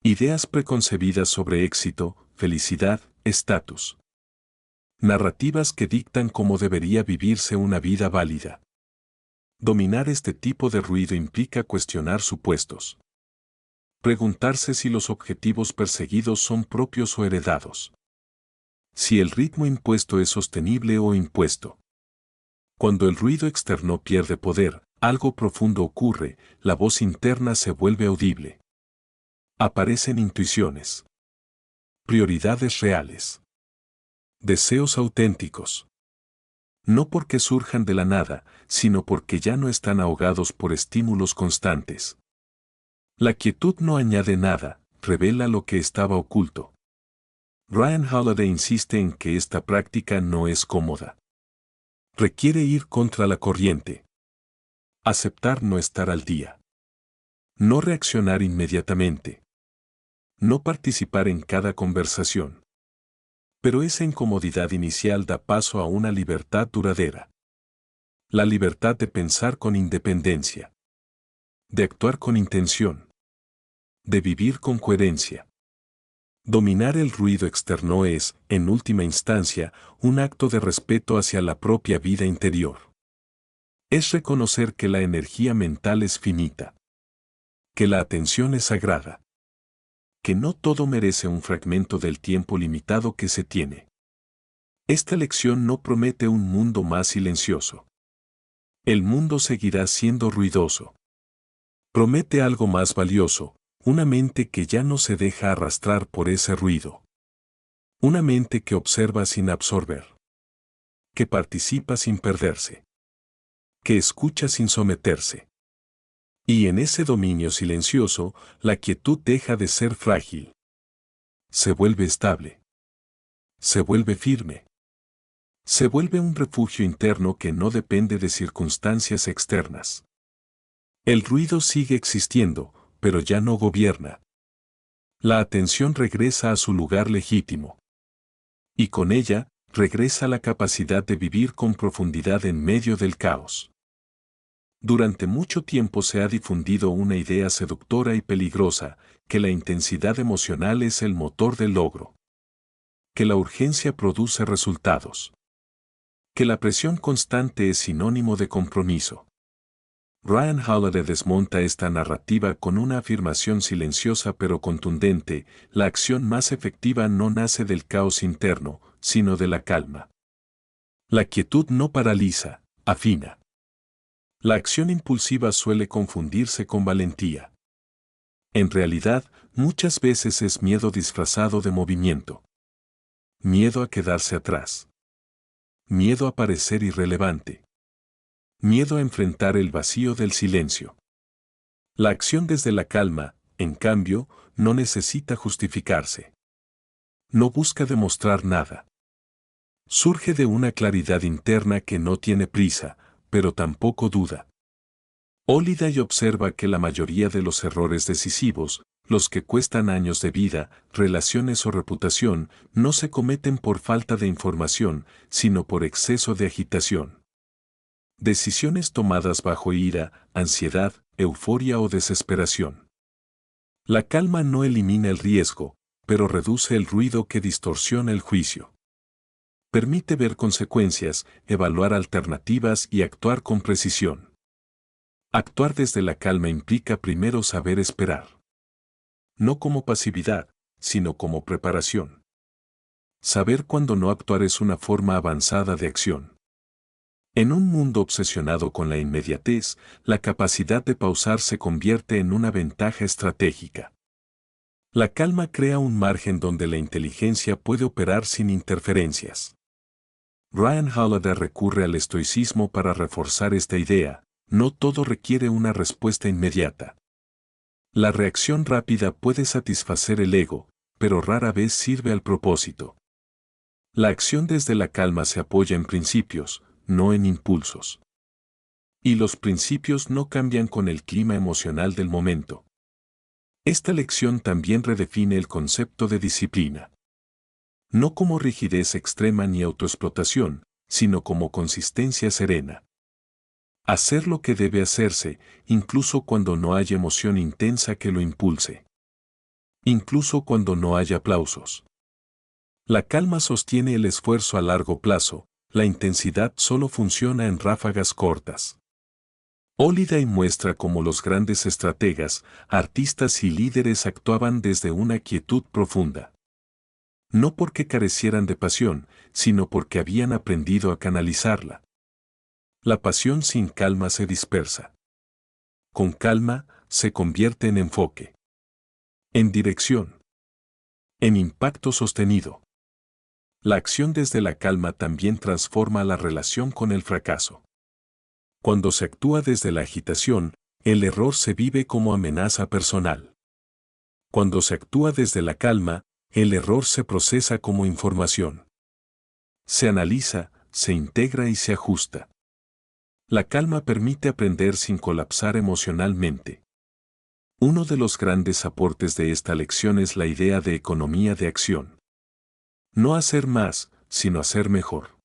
Ideas preconcebidas sobre éxito, felicidad, estatus. Narrativas que dictan cómo debería vivirse una vida válida. Dominar este tipo de ruido implica cuestionar supuestos. Preguntarse si los objetivos perseguidos son propios o heredados. Si el ritmo impuesto es sostenible o impuesto. Cuando el ruido externo pierde poder, algo profundo ocurre, la voz interna se vuelve audible. Aparecen intuiciones. Prioridades reales. Deseos auténticos. No porque surjan de la nada, sino porque ya no están ahogados por estímulos constantes. La quietud no añade nada, revela lo que estaba oculto. Ryan Holiday insiste en que esta práctica no es cómoda. Requiere ir contra la corriente. Aceptar no estar al día. No reaccionar inmediatamente. No participar en cada conversación. Pero esa incomodidad inicial da paso a una libertad duradera. La libertad de pensar con independencia. De actuar con intención. De vivir con coherencia. Dominar el ruido externo es, en última instancia, un acto de respeto hacia la propia vida interior. Es reconocer que la energía mental es finita. Que la atención es sagrada. Que no todo merece un fragmento del tiempo limitado que se tiene. Esta lección no promete un mundo más silencioso. El mundo seguirá siendo ruidoso. Promete algo más valioso, una mente que ya no se deja arrastrar por ese ruido. Una mente que observa sin absorber. Que participa sin perderse. Que escucha sin someterse. Y en ese dominio silencioso, la quietud deja de ser frágil. Se vuelve estable. Se vuelve firme. Se vuelve un refugio interno que no depende de circunstancias externas. El ruido sigue existiendo, pero ya no gobierna. La atención regresa a su lugar legítimo. Y con ella, regresa la capacidad de vivir con profundidad en medio del caos. Durante mucho tiempo se ha difundido una idea seductora y peligrosa, que la intensidad emocional es el motor del logro. Que la urgencia produce resultados. Que la presión constante es sinónimo de compromiso. Ryan Holiday desmonta esta narrativa con una afirmación silenciosa pero contundente: la acción más efectiva no nace del caos interno, sino de la calma. La quietud no paraliza, afina. La acción impulsiva suele confundirse con valentía. En realidad, muchas veces es miedo disfrazado de movimiento. Miedo a quedarse atrás. Miedo a parecer irrelevante. Miedo a enfrentar el vacío del silencio. La acción desde la calma, en cambio, no necesita justificarse. No busca demostrar nada. Surge de una claridad interna que no tiene prisa, pero tampoco duda. Holiday observa que la mayoría de los errores decisivos, los que cuestan años de vida, relaciones o reputación, no se cometen por falta de información, sino por exceso de agitación. Decisiones tomadas bajo ira, ansiedad, euforia o desesperación. La calma no elimina el riesgo, pero reduce el ruido que distorsiona el juicio. Permite ver consecuencias, evaluar alternativas y actuar con precisión. Actuar desde la calma implica primero saber esperar. No como pasividad, sino como preparación. Saber cuándo no actuar es una forma avanzada de acción. En un mundo obsesionado con la inmediatez, la capacidad de pausar se convierte en una ventaja estratégica. La calma crea un margen donde la inteligencia puede operar sin interferencias. Ryan Holiday recurre al estoicismo para reforzar esta idea: no todo requiere una respuesta inmediata. La reacción rápida puede satisfacer el ego, pero rara vez sirve al propósito. La acción desde la calma se apoya en principios, no en impulsos. Y los principios no cambian con el clima emocional del momento. Esta lección también redefine el concepto de disciplina. No como rigidez extrema ni autoexplotación, sino como consistencia serena. Hacer lo que debe hacerse, incluso cuando no haya emoción intensa que lo impulse. Incluso cuando no haya aplausos. La calma sostiene el esfuerzo a largo plazo, la intensidad solo funciona en ráfagas cortas. Holiday muestra cómo los grandes estrategas, artistas y líderes actuaban desde una quietud profunda. No porque carecieran de pasión, sino porque habían aprendido a canalizarla. La pasión sin calma se dispersa. Con calma, se convierte en enfoque. En dirección. En impacto sostenido. La acción desde la calma también transforma la relación con el fracaso. Cuando se actúa desde la agitación, el error se vive como amenaza personal. Cuando se actúa desde la calma, el error se procesa como información. Se analiza, se integra y se ajusta. La calma permite aprender sin colapsar emocionalmente. Uno de los grandes aportes de esta lección es la idea de economía de acción. No hacer más, sino hacer mejor.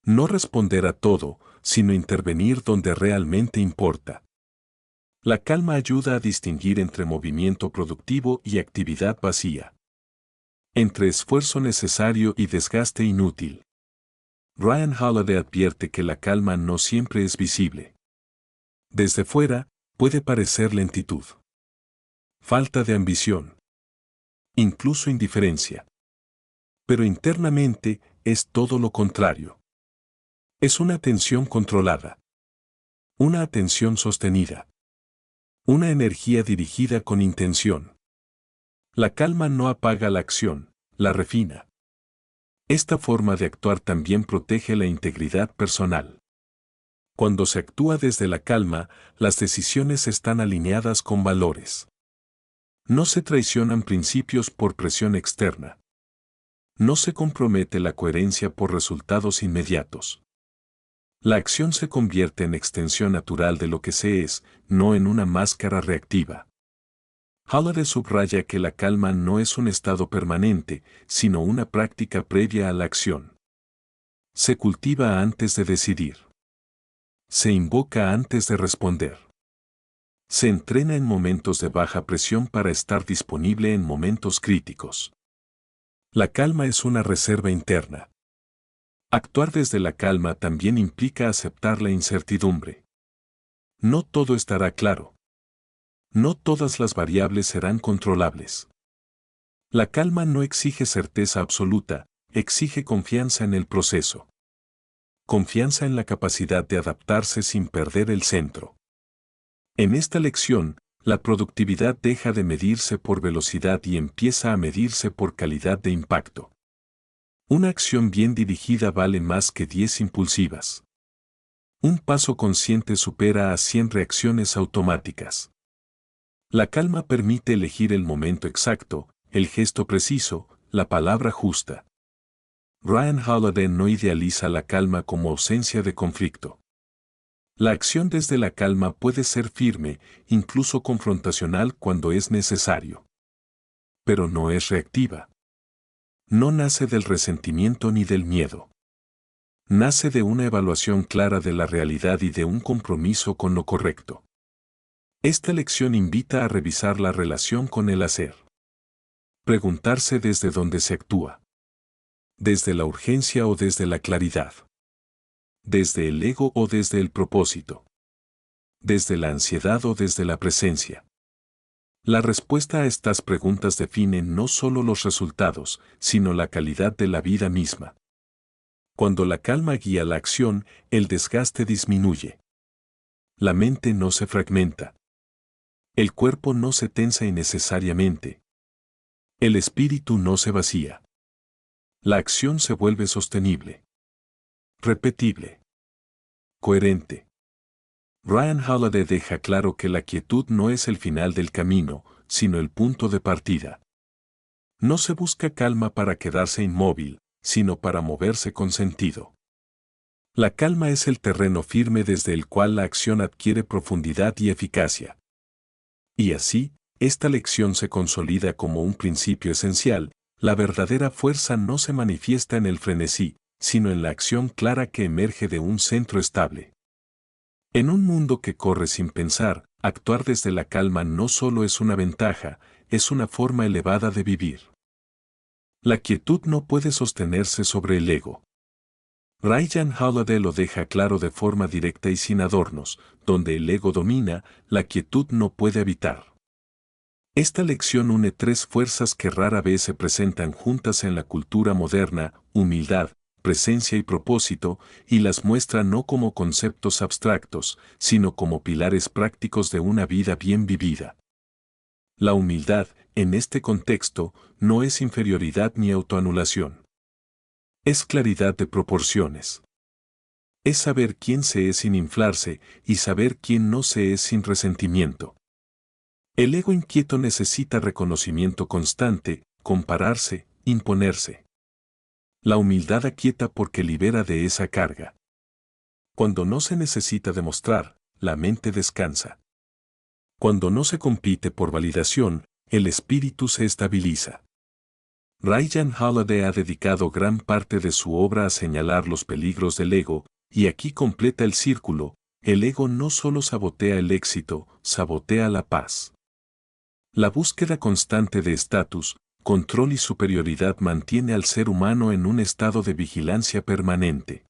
No responder a todo, sino intervenir donde realmente importa. La calma ayuda a distinguir entre movimiento productivo y actividad vacía. Entre esfuerzo necesario y desgaste inútil. Ryan Holiday advierte que la calma no siempre es visible. Desde fuera, puede parecer lentitud. Falta de ambición. Incluso indiferencia. Pero internamente, es todo lo contrario. Es una atención controlada. Una atención sostenida. Una energía dirigida con intención. La calma no apaga la acción, la refina. Esta forma de actuar también protege la integridad personal. Cuando se actúa desde la calma, las decisiones están alineadas con valores. No se traicionan principios por presión externa. No se compromete la coherencia por resultados inmediatos. La acción se convierte en extensión natural de lo que se es, no en una máscara reactiva. Halliday subraya que la calma no es un estado permanente, sino una práctica previa a la acción. Se cultiva antes de decidir. Se invoca antes de responder. Se entrena en momentos de baja presión para estar disponible en momentos críticos. La calma es una reserva interna. Actuar desde la calma también implica aceptar la incertidumbre. No todo estará claro. No todas las variables serán controlables. La calma no exige certeza absoluta, exige confianza en el proceso. Confianza en la capacidad de adaptarse sin perder el centro. En esta lección, la productividad deja de medirse por velocidad y empieza a medirse por calidad de impacto. Una acción bien dirigida vale más que 10 impulsivas. Un paso consciente supera a 100 reacciones automáticas. La calma permite elegir el momento exacto, el gesto preciso, la palabra justa. Ryan Holiday no idealiza la calma como ausencia de conflicto. La acción desde la calma puede ser firme, incluso confrontacional cuando es necesario. Pero no es reactiva. No nace del resentimiento ni del miedo. Nace de una evaluación clara de la realidad y de un compromiso con lo correcto. Esta lección invita a revisar la relación con el hacer. Preguntarse desde dónde se actúa. Desde la urgencia o desde la claridad. Desde el ego o desde el propósito. Desde la ansiedad o desde la presencia. La respuesta a estas preguntas define no solo los resultados, sino la calidad de la vida misma. Cuando la calma guía la acción, el desgaste disminuye. La mente no se fragmenta. El cuerpo no se tensa innecesariamente. El espíritu no se vacía. La acción se vuelve sostenible. Repetible. Coherente. Ryan Holiday deja claro que la quietud no es el final del camino, sino el punto de partida. No se busca calma para quedarse inmóvil, sino para moverse con sentido. La calma es el terreno firme desde el cual la acción adquiere profundidad y eficacia. Y así, esta lección se consolida como un principio esencial. La verdadera fuerza no se manifiesta en el frenesí, sino en la acción clara que emerge de un centro estable. En un mundo que corre sin pensar, actuar desde la calma no solo es una ventaja, es una forma elevada de vivir. La quietud no puede sostenerse sobre el ego. Ryan Holiday lo deja claro de forma directa y sin adornos: donde el ego domina, la quietud no puede habitar. Esta lección une tres fuerzas que rara vez se presentan juntas en la cultura moderna: humildad, presencia y propósito, y las muestra no como conceptos abstractos, sino como pilares prácticos de una vida bien vivida. La humildad, en este contexto, no es inferioridad ni autoanulación. Es claridad de proporciones. Es saber quién se es sin inflarse y saber quién no se es sin resentimiento. El ego inquieto necesita reconocimiento constante, compararse, imponerse. La humildad aquieta porque libera de esa carga. Cuando no se necesita demostrar, la mente descansa. Cuando no se compite por validación, el espíritu se estabiliza. Ryan Holiday ha dedicado gran parte de su obra a señalar los peligros del ego, y aquí completa el círculo: el ego no solo sabotea el éxito, sabotea la paz. La búsqueda constante de estatus, control y superioridad mantiene al ser humano en un estado de vigilancia permanente.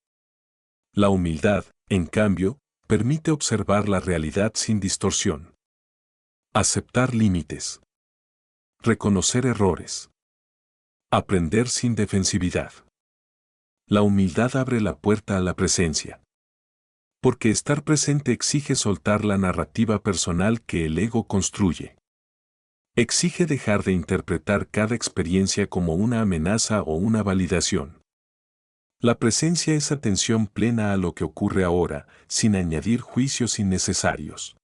La humildad, en cambio, permite observar la realidad sin distorsión. Aceptar límites. Reconocer errores. Aprender sin defensividad. La humildad abre la puerta a la presencia. Porque estar presente exige soltar la narrativa personal que el ego construye. Exige dejar de interpretar cada experiencia como una amenaza o una validación. La presencia es atención plena a lo que ocurre ahora, sin añadir juicios innecesarios.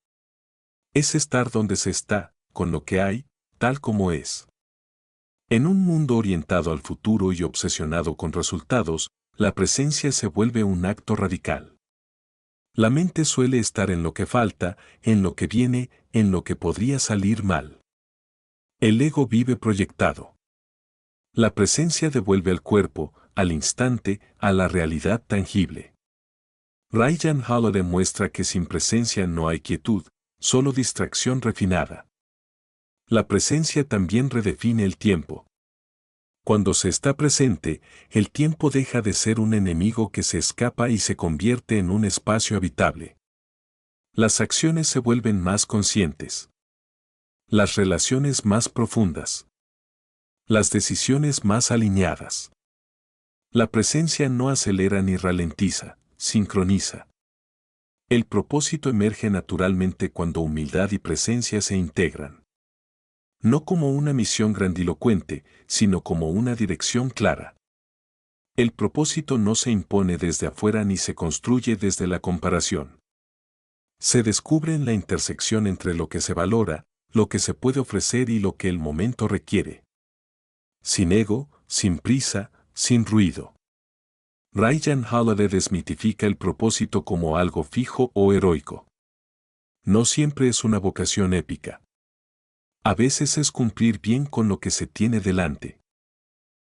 Es estar donde se está, con lo que hay, tal como es. En un mundo orientado al futuro y obsesionado con resultados, la presencia se vuelve un acto radical. La mente suele estar en lo que falta, en lo que viene, en lo que podría salir mal. El ego vive proyectado. La presencia devuelve al cuerpo, al instante, a la realidad tangible. Ryan Holiday demuestra que sin presencia no hay quietud, solo distracción refinada. La presencia también redefine el tiempo. Cuando se está presente, el tiempo deja de ser un enemigo que se escapa y se convierte en un espacio habitable. Las acciones se vuelven más conscientes. Las relaciones más profundas. Las decisiones más alineadas. La presencia no acelera ni ralentiza, sincroniza. El propósito emerge naturalmente cuando humildad y presencia se integran. No como una misión grandilocuente, sino como una dirección clara. El propósito no se impone desde afuera ni se construye desde la comparación. Se descubre en la intersección entre lo que se valora, lo que se puede ofrecer y lo que el momento requiere. Sin ego, sin prisa, sin ruido. Ryan Holiday desmitifica el propósito como algo fijo o heroico. No siempre es una vocación épica. A veces es cumplir bien con lo que se tiene delante.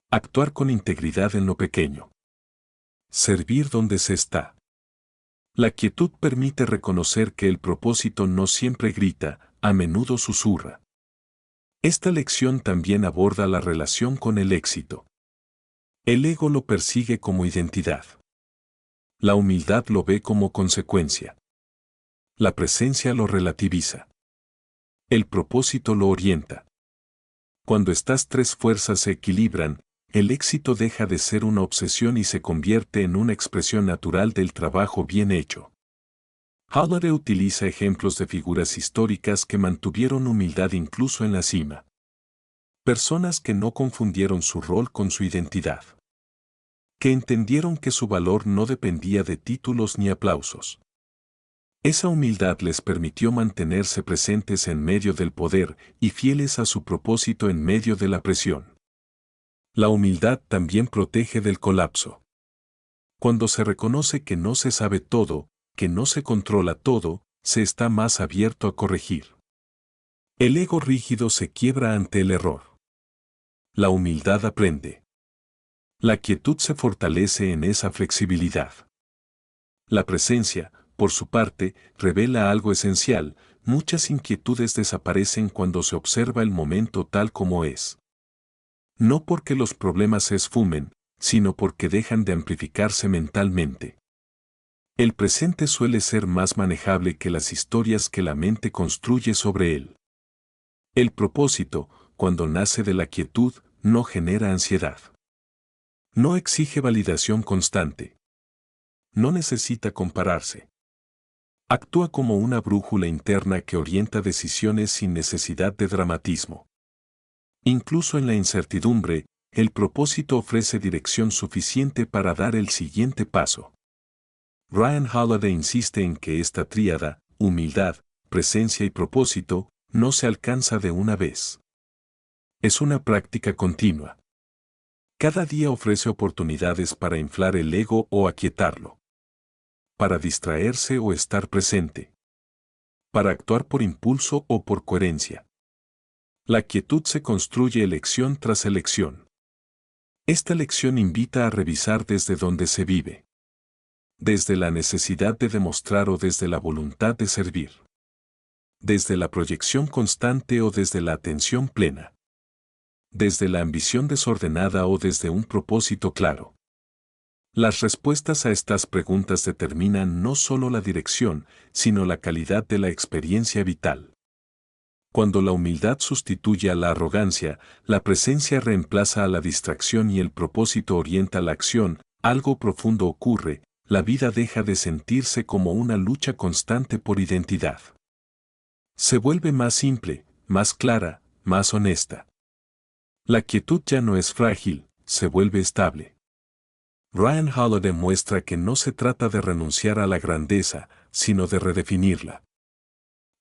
Actuar con integridad en lo pequeño. Servir donde se está. La quietud permite reconocer que el propósito no siempre grita, a menudo susurra. Esta lección también aborda la relación con el éxito. El ego lo persigue como identidad. La humildad lo ve como consecuencia. La presencia lo relativiza. El propósito lo orienta. Cuando estas tres fuerzas se equilibran, el éxito deja de ser una obsesión y se convierte en una expresión natural del trabajo bien hecho. Holiday utiliza ejemplos de figuras históricas que mantuvieron humildad incluso en la cima. Personas que no confundieron su rol con su identidad. Que entendieron que su valor no dependía de títulos ni aplausos. Esa humildad les permitió mantenerse presentes en medio del poder y fieles a su propósito en medio de la presión. La humildad también protege del colapso. Cuando se reconoce que no se sabe todo, que no se controla todo, se está más abierto a corregir. El ego rígido se quiebra ante el error. La humildad aprende. La quietud se fortalece en esa flexibilidad. La presencia, por su parte, revela algo esencial: muchas inquietudes desaparecen cuando se observa el momento tal como es. No porque los problemas se esfumen, sino porque dejan de amplificarse mentalmente. El presente suele ser más manejable que las historias que la mente construye sobre él. El propósito, cuando nace de la quietud, no genera ansiedad. No exige validación constante. No necesita compararse. Actúa como una brújula interna que orienta decisiones sin necesidad de dramatismo. Incluso en la incertidumbre, el propósito ofrece dirección suficiente para dar el siguiente paso. Ryan Holiday insiste en que esta tríada, humildad, presencia y propósito, no se alcanza de una vez. Es una práctica continua. Cada día ofrece oportunidades para inflar el ego o aquietarlo. Para distraerse o estar presente. Para actuar por impulso o por coherencia. La quietud se construye elección tras elección. Esta lección invita a revisar desde donde se vive. Desde la necesidad de demostrar o desde la voluntad de servir. Desde la proyección constante o desde la atención plena. Desde la ambición desordenada o desde un propósito claro. Las respuestas a estas preguntas determinan no solo la dirección, sino la calidad de la experiencia vital. Cuando la humildad sustituye a la arrogancia, la presencia reemplaza a la distracción y el propósito orienta la acción, algo profundo ocurre: la vida deja de sentirse como una lucha constante por identidad. Se vuelve más simple, más clara, más honesta. La quietud ya no es frágil, se vuelve estable. Ryan Holiday muestra que no se trata de renunciar a la grandeza, sino de redefinirla.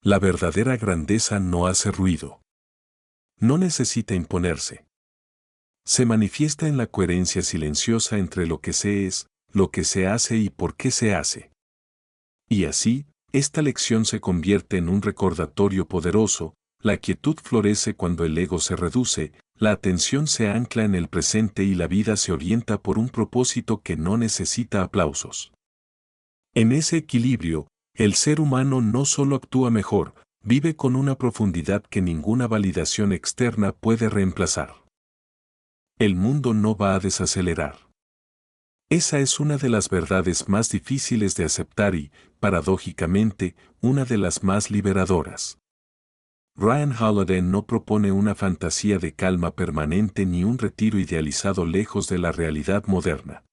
La verdadera grandeza no hace ruido. No necesita imponerse. Se manifiesta en la coherencia silenciosa entre lo que se es, lo que se hace y por qué se hace. Y así, esta lección se convierte en un recordatorio poderoso. La quietud florece cuando el ego se reduce, la atención se ancla en el presente y la vida se orienta por un propósito que no necesita aplausos. En ese equilibrio, el ser humano no solo actúa mejor, vive con una profundidad que ninguna validación externa puede reemplazar. El mundo no va a desacelerar. Esa es una de las verdades más difíciles de aceptar y, paradójicamente, una de las más liberadoras. Ryan Holiday no propone una fantasía de calma permanente ni un retiro idealizado lejos de la realidad moderna.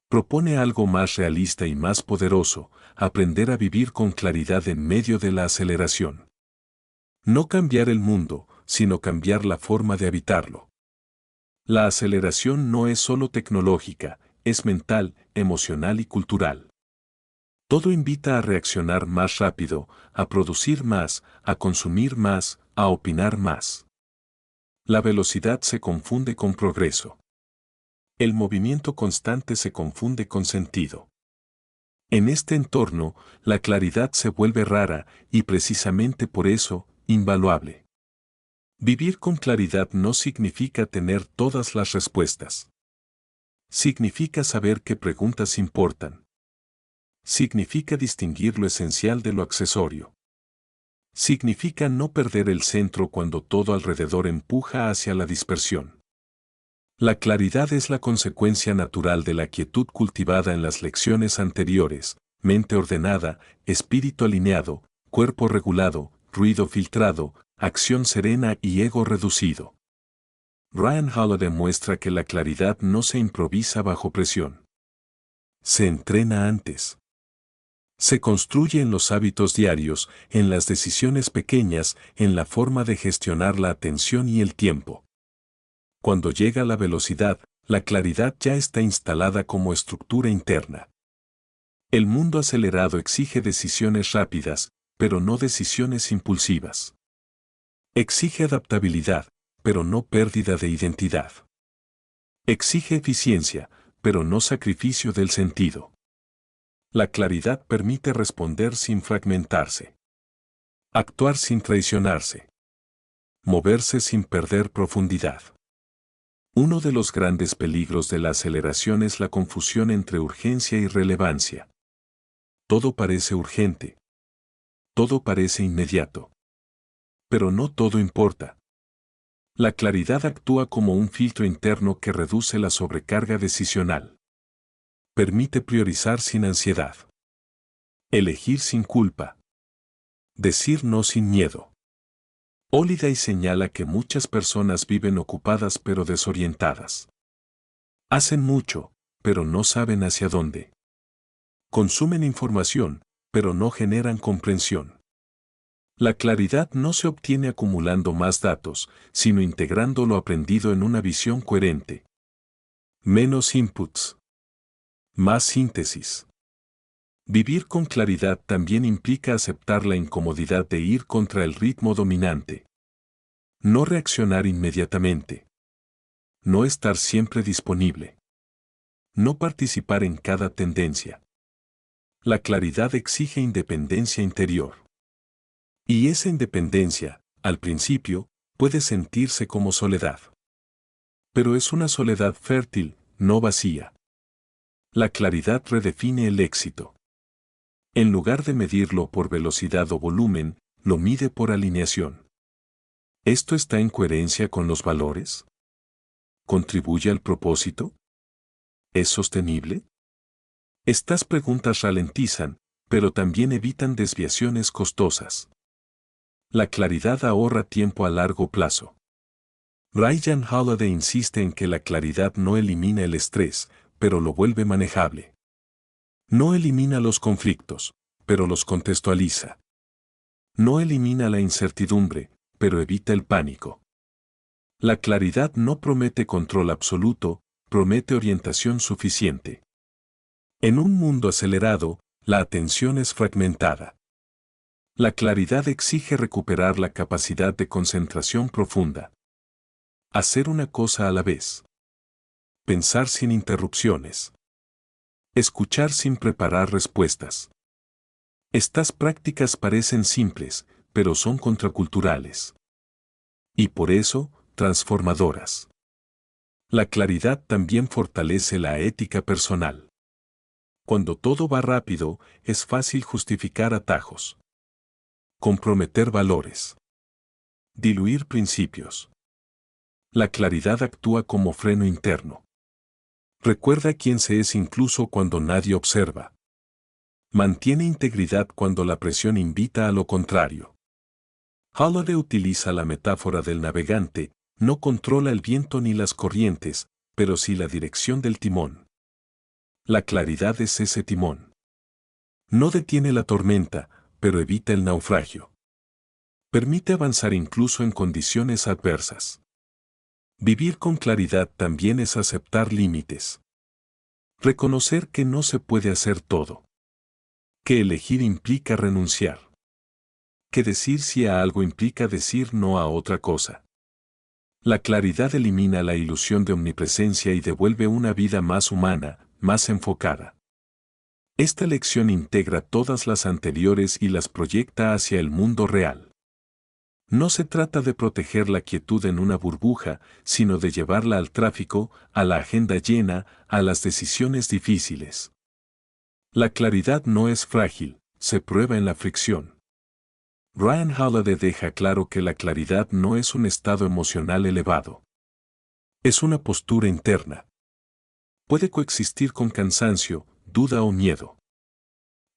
Propone algo más realista y más poderoso, aprender a vivir con claridad en medio de la aceleración. No cambiar el mundo, sino cambiar la forma de habitarlo. La aceleración no es solo tecnológica, es mental, emocional y cultural. Todo invita a reaccionar más rápido, a producir más, a consumir más, a opinar más. La velocidad se confunde con progreso. El movimiento constante se confunde con sentido. En este entorno, la claridad se vuelve rara y precisamente por eso, invaluable. Vivir con claridad no significa tener todas las respuestas. Significa saber qué preguntas importan. Significa distinguir lo esencial de lo accesorio. Significa no perder el centro cuando todo alrededor empuja hacia la dispersión. La claridad es la consecuencia natural de la quietud cultivada en las lecciones anteriores: mente ordenada, espíritu alineado, cuerpo regulado, ruido filtrado, acción serena y ego reducido. Ryan Holiday muestra que la claridad no se improvisa bajo presión. Se entrena antes. Se construye en los hábitos diarios, en las decisiones pequeñas, en la forma de gestionar la atención y el tiempo. Cuando llega la velocidad, la claridad ya está instalada como estructura interna. El mundo acelerado exige decisiones rápidas, pero no decisiones impulsivas. Exige adaptabilidad, pero no pérdida de identidad. Exige eficiencia, pero no sacrificio del sentido. La claridad permite responder sin fragmentarse. Actuar sin traicionarse. Moverse sin perder profundidad. Uno de los grandes peligros de la aceleración es la confusión entre urgencia y relevancia. Todo parece urgente. Todo parece inmediato. Pero no todo importa. La claridad actúa como un filtro interno que reduce la sobrecarga decisional. Permite priorizar sin ansiedad. Elegir sin culpa. Decir no sin miedo. Holiday señala que muchas personas viven ocupadas pero desorientadas. Hacen mucho, pero no saben hacia dónde. Consumen información, pero no generan comprensión. La claridad no se obtiene acumulando más datos, sino integrando lo aprendido en una visión coherente. Menos inputs. Más síntesis. Vivir con claridad también implica aceptar la incomodidad de ir contra el ritmo dominante. No reaccionar inmediatamente. No estar siempre disponible. No participar en cada tendencia. La claridad exige independencia interior. Y esa independencia, al principio, puede sentirse como soledad. Pero es una soledad fértil, no vacía. La claridad redefine el éxito. En lugar de medirlo por velocidad o volumen, lo mide por alineación. ¿Esto está en coherencia con los valores? ¿Contribuye al propósito? ¿Es sostenible? Estas preguntas ralentizan, pero también evitan desviaciones costosas. La claridad ahorra tiempo a largo plazo. Ryan Holiday insiste en que la claridad no elimina el estrés, pero lo vuelve manejable. No elimina los conflictos, pero los contextualiza. No elimina la incertidumbre, pero evita el pánico. La claridad no promete control absoluto, promete orientación suficiente. En un mundo acelerado, la atención es fragmentada. La claridad exige recuperar la capacidad de concentración profunda. Hacer una cosa a la vez. Pensar sin interrupciones. Escuchar sin preparar respuestas. Estas prácticas parecen simples, pero son contraculturales. Y por eso, transformadoras. La claridad también fortalece la ética personal. Cuando todo va rápido, es fácil justificar atajos. Comprometer valores. Diluir principios. La claridad actúa como freno interno. Recuerda quién se es incluso cuando nadie observa. Mantiene integridad cuando la presión invita a lo contrario. Holiday utiliza la metáfora del navegante, no controla el viento ni las corrientes, pero sí la dirección del timón. La claridad es ese timón. No detiene la tormenta, pero evita el naufragio. Permite avanzar incluso en condiciones adversas. Vivir con claridad también es aceptar límites. Reconocer que no se puede hacer todo. Que elegir implica renunciar. Que decir sí a algo implica decir no a otra cosa. La claridad elimina la ilusión de omnipresencia y devuelve una vida más humana, más enfocada. Esta lección integra todas las anteriores y las proyecta hacia el mundo real. No se trata de proteger la quietud en una burbuja, sino de llevarla al tráfico, a la agenda llena, a las decisiones difíciles. La claridad no es frágil, se prueba en la fricción. Ryan Holiday deja claro que la claridad no es un estado emocional elevado. Es una postura interna. Puede coexistir con cansancio, duda o miedo.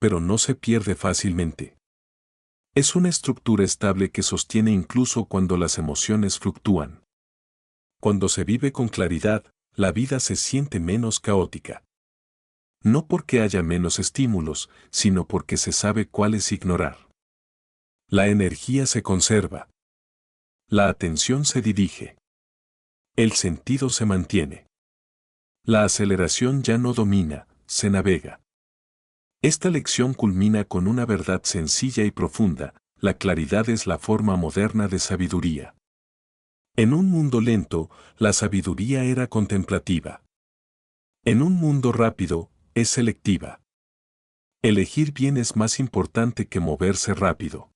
Pero no se pierde fácilmente. Es una estructura estable que sostiene incluso cuando las emociones fluctúan. Cuando se vive con claridad, la vida se siente menos caótica. No porque haya menos estímulos, sino porque se sabe cuáles ignorar. La energía se conserva. La atención se dirige. El sentido se mantiene. La aceleración ya no domina, se navega. Esta lección culmina con una verdad sencilla y profunda: la claridad es la forma moderna de sabiduría. En un mundo lento, la sabiduría era contemplativa. En un mundo rápido, es selectiva. Elegir bien es más importante que moverse rápido.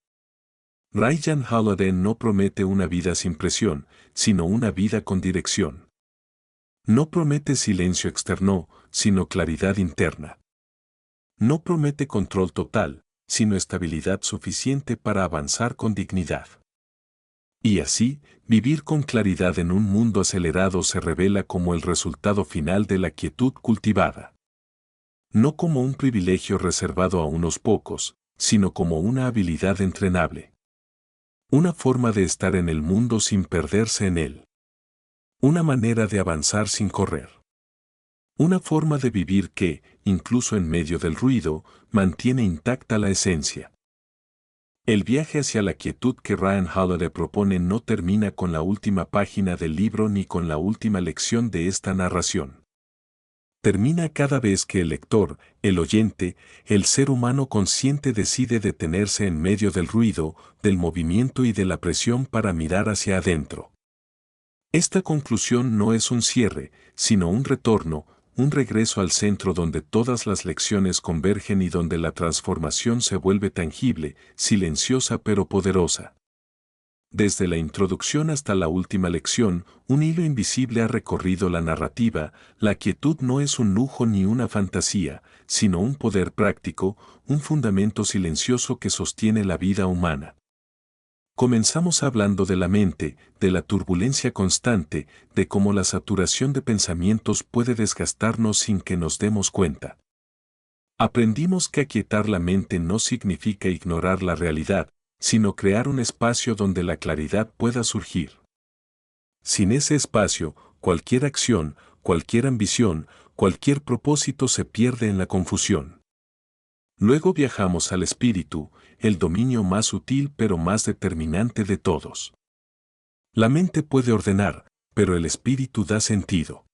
Ryan Holiday no promete una vida sin presión, sino una vida con dirección. No promete silencio externo, sino claridad interna. No promete control total, sino estabilidad suficiente para avanzar con dignidad. Y así, vivir con claridad en un mundo acelerado se revela como el resultado final de la quietud cultivada. No como un privilegio reservado a unos pocos, sino como una habilidad entrenable. Una forma de estar en el mundo sin perderse en él. Una manera de avanzar sin correr. Una forma de vivir que, incluso en medio del ruido, mantiene intacta la esencia. El viaje hacia la quietud que Ryan Holiday propone no termina con la última página del libro ni con la última lección de esta narración. Termina cada vez que el lector, el oyente, el ser humano consciente decide detenerse en medio del ruido, del movimiento y de la presión para mirar hacia adentro. Esta conclusión no es un cierre, sino un retorno, un regreso al centro donde todas las lecciones convergen y donde la transformación se vuelve tangible, silenciosa pero poderosa. Desde la introducción hasta la última lección, un hilo invisible ha recorrido la narrativa. La quietud no es un lujo ni una fantasía, sino un poder práctico, un fundamento silencioso que sostiene la vida humana. Comenzamos hablando de la mente, de la turbulencia constante, de cómo la saturación de pensamientos puede desgastarnos sin que nos demos cuenta. Aprendimos que aquietar la mente no significa ignorar la realidad, sino crear un espacio donde la claridad pueda surgir. Sin ese espacio, cualquier acción, cualquier ambición, cualquier propósito se pierde en la confusión. Luego viajamos al espíritu, el dominio más sutil pero más determinante de todos. La mente puede ordenar, pero el espíritu da sentido.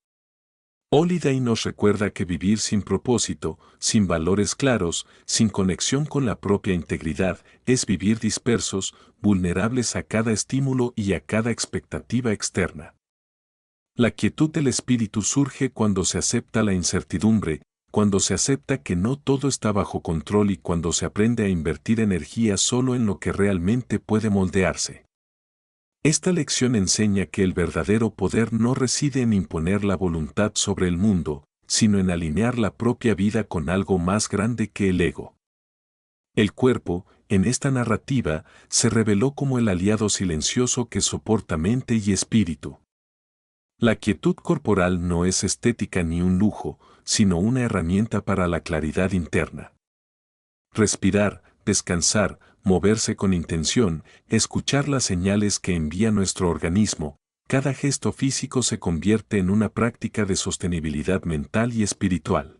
Holiday nos recuerda que vivir sin propósito, sin valores claros, sin conexión con la propia integridad, es vivir dispersos, vulnerables a cada estímulo y a cada expectativa externa. La quietud del espíritu surge cuando se acepta la incertidumbre, cuando se acepta que no todo está bajo control y cuando se aprende a invertir energía solo en lo que realmente puede moldearse. Esta lección enseña que el verdadero poder no reside en imponer la voluntad sobre el mundo, sino en alinear la propia vida con algo más grande que el ego. El cuerpo, en esta narrativa, se reveló como el aliado silencioso que soporta mente y espíritu. La quietud corporal no es estética ni un lujo, sino una herramienta para la claridad interna. Respirar, descansar, moverse con intención, escuchar las señales que envía nuestro organismo, cada gesto físico se convierte en una práctica de sostenibilidad mental y espiritual.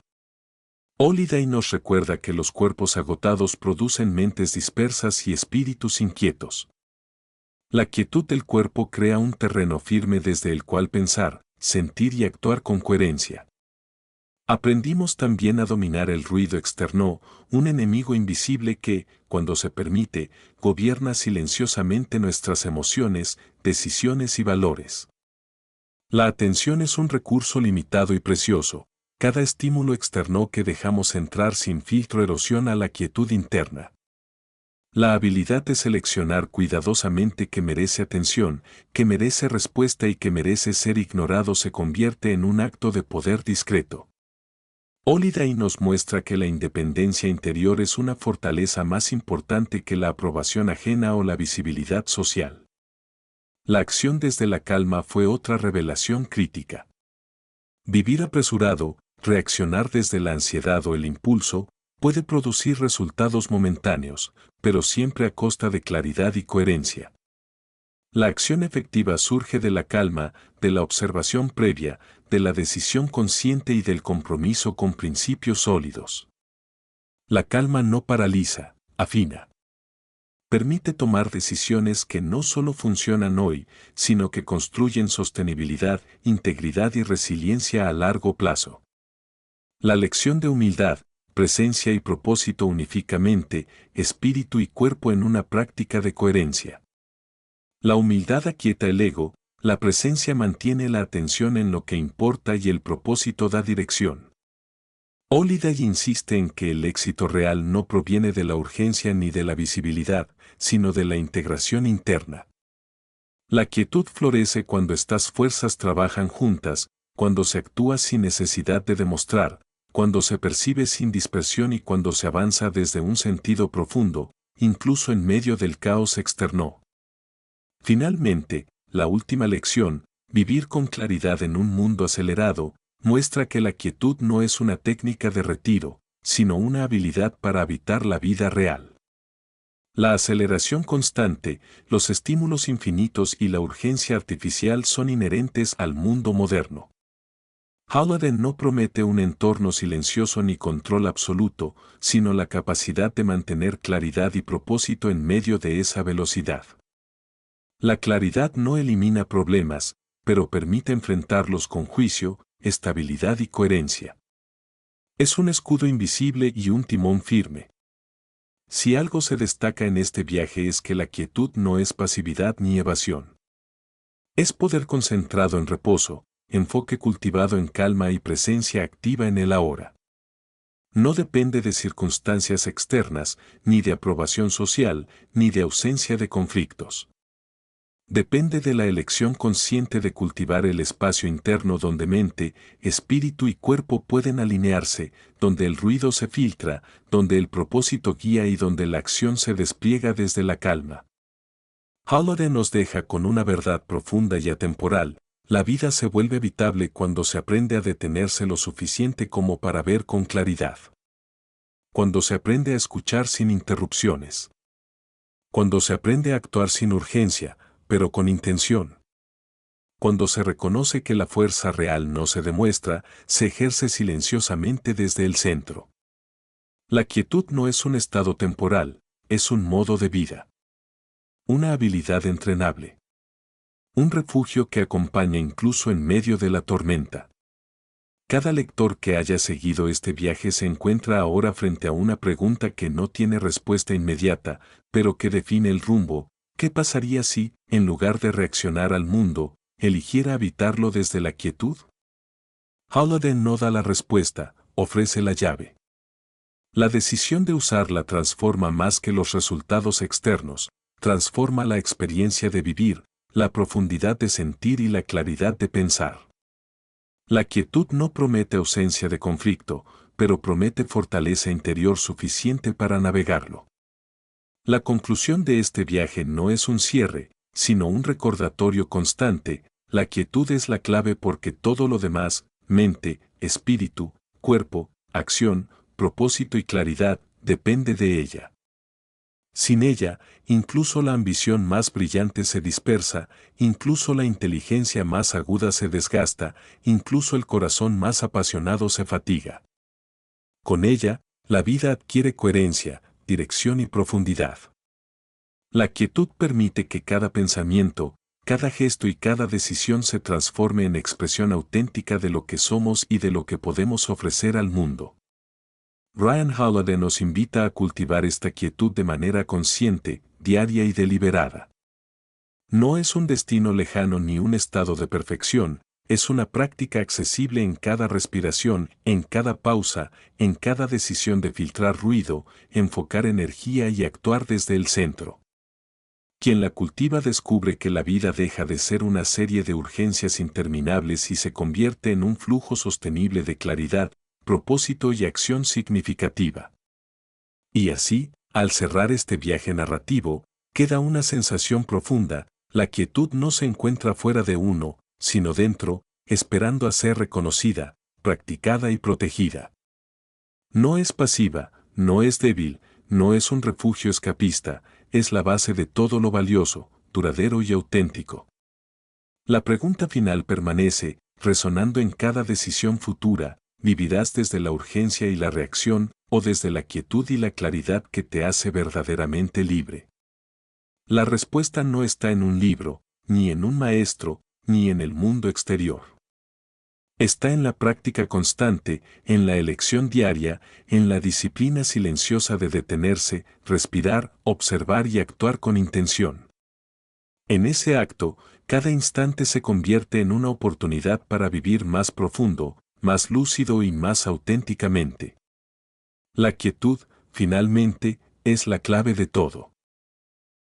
Holiday nos recuerda que los cuerpos agotados producen mentes dispersas y espíritus inquietos. La quietud del cuerpo crea un terreno firme desde el cual pensar, sentir y actuar con coherencia. Aprendimos también a dominar el ruido externo, un enemigo invisible que, cuando se permite, gobierna silenciosamente nuestras emociones, decisiones y valores. La atención es un recurso limitado y precioso. Cada estímulo externo que dejamos entrar sin filtro erosiona la quietud interna. La habilidad de seleccionar cuidadosamente que merece atención, que merece respuesta y que merece ser ignorado se convierte en un acto de poder discreto. Holiday nos muestra que la independencia interior es una fortaleza más importante que la aprobación ajena o la visibilidad social. La acción desde la calma fue otra revelación crítica. Vivir apresurado, reaccionar desde la ansiedad o el impulso, puede producir resultados momentáneos, pero siempre a costa de claridad y coherencia. La acción efectiva surge de la calma, de la observación previa, de la decisión consciente y del compromiso con principios sólidos. La calma no paraliza, afina. Permite tomar decisiones que no solo funcionan hoy, sino que construyen sostenibilidad, integridad y resiliencia a largo plazo. La lección de humildad, presencia y propósito unifica mente, espíritu y cuerpo en una práctica de coherencia. La humildad aquieta el ego, la presencia mantiene la atención en lo que importa y el propósito da dirección. Holiday insiste en que el éxito real no proviene de la urgencia ni de la visibilidad, sino de la integración interna. La quietud florece cuando estas fuerzas trabajan juntas, cuando se actúa sin necesidad de demostrar, cuando se percibe sin dispersión y cuando se avanza desde un sentido profundo, incluso en medio del caos externo. Finalmente, la última lección, vivir con claridad en un mundo acelerado, muestra que la quietud no es una técnica de retiro, sino una habilidad para habitar la vida real. La aceleración constante, los estímulos infinitos y la urgencia artificial son inherentes al mundo moderno. Holiday no promete un entorno silencioso ni control absoluto, sino la capacidad de mantener claridad y propósito en medio de esa velocidad. La claridad no elimina problemas, pero permite enfrentarlos con juicio, estabilidad y coherencia. Es un escudo invisible y un timón firme. Si algo se destaca en este viaje es que la quietud no es pasividad ni evasión. Es poder concentrado en reposo, enfoque cultivado en calma y presencia activa en el ahora. No depende de circunstancias externas, ni de aprobación social, ni de ausencia de conflictos. Depende de la elección consciente de cultivar el espacio interno donde mente, espíritu y cuerpo pueden alinearse, donde el ruido se filtra, donde el propósito guía y donde la acción se despliega desde la calma. Holiday nos deja con una verdad profunda y atemporal: la vida se vuelve habitable cuando se aprende a detenerse lo suficiente como para ver con claridad. Cuando se aprende a escuchar sin interrupciones. Cuando se aprende a actuar sin urgencia, pero con intención. Cuando se reconoce que la fuerza real no se demuestra, se ejerce silenciosamente desde el centro. La quietud no es un estado temporal, es un modo de vida. Una habilidad entrenable. Un refugio que acompaña incluso en medio de la tormenta. Cada lector que haya seguido este viaje se encuentra ahora frente a una pregunta que no tiene respuesta inmediata, pero que define el rumbo. ¿Qué pasaría si, en lugar de reaccionar al mundo, eligiera habitarlo desde la quietud? Holiday no da la respuesta, ofrece la llave. La decisión de usarla transforma más que los resultados externos, transforma la experiencia de vivir, la profundidad de sentir y la claridad de pensar. La quietud no promete ausencia de conflicto, pero promete fortaleza interior suficiente para navegarlo. La conclusión de este viaje no es un cierre, sino un recordatorio constante. La quietud es la clave porque todo lo demás, mente, espíritu, cuerpo, acción, propósito y claridad, depende de ella. Sin ella, incluso la ambición más brillante se dispersa, incluso la inteligencia más aguda se desgasta, incluso el corazón más apasionado se fatiga. Con ella, la vida adquiere coherencia, dirección y profundidad. La quietud permite que cada pensamiento, cada gesto y cada decisión se transforme en expresión auténtica de lo que somos y de lo que podemos ofrecer al mundo. Ryan Holiday nos invita a cultivar esta quietud de manera consciente, diaria y deliberada. No es un destino lejano ni un estado de perfección, es una práctica accesible en cada respiración, en cada pausa, en cada decisión de filtrar ruido, enfocar energía y actuar desde el centro. Quien la cultiva descubre que la vida deja de ser una serie de urgencias interminables y se convierte en un flujo sostenible de claridad, propósito y acción significativa. Y así, al cerrar este viaje narrativo, queda una sensación profunda: la quietud no se encuentra fuera de uno, sino dentro, esperando a ser reconocida, practicada y protegida. No es pasiva, no es débil, no es un refugio escapista, es la base de todo lo valioso, duradero y auténtico. La pregunta final permanece, resonando en cada decisión futura: ¿vivirás desde la urgencia y la reacción, o desde la quietud y la claridad que te hace verdaderamente libre? La respuesta no está en un libro, ni en un maestro, ni en el mundo exterior. Está en la práctica constante, en la elección diaria, en la disciplina silenciosa de detenerse, respirar, observar y actuar con intención. En ese acto, cada instante se convierte en una oportunidad para vivir más profundo, más lúcido y más auténticamente. La quietud, finalmente, es la clave de todo.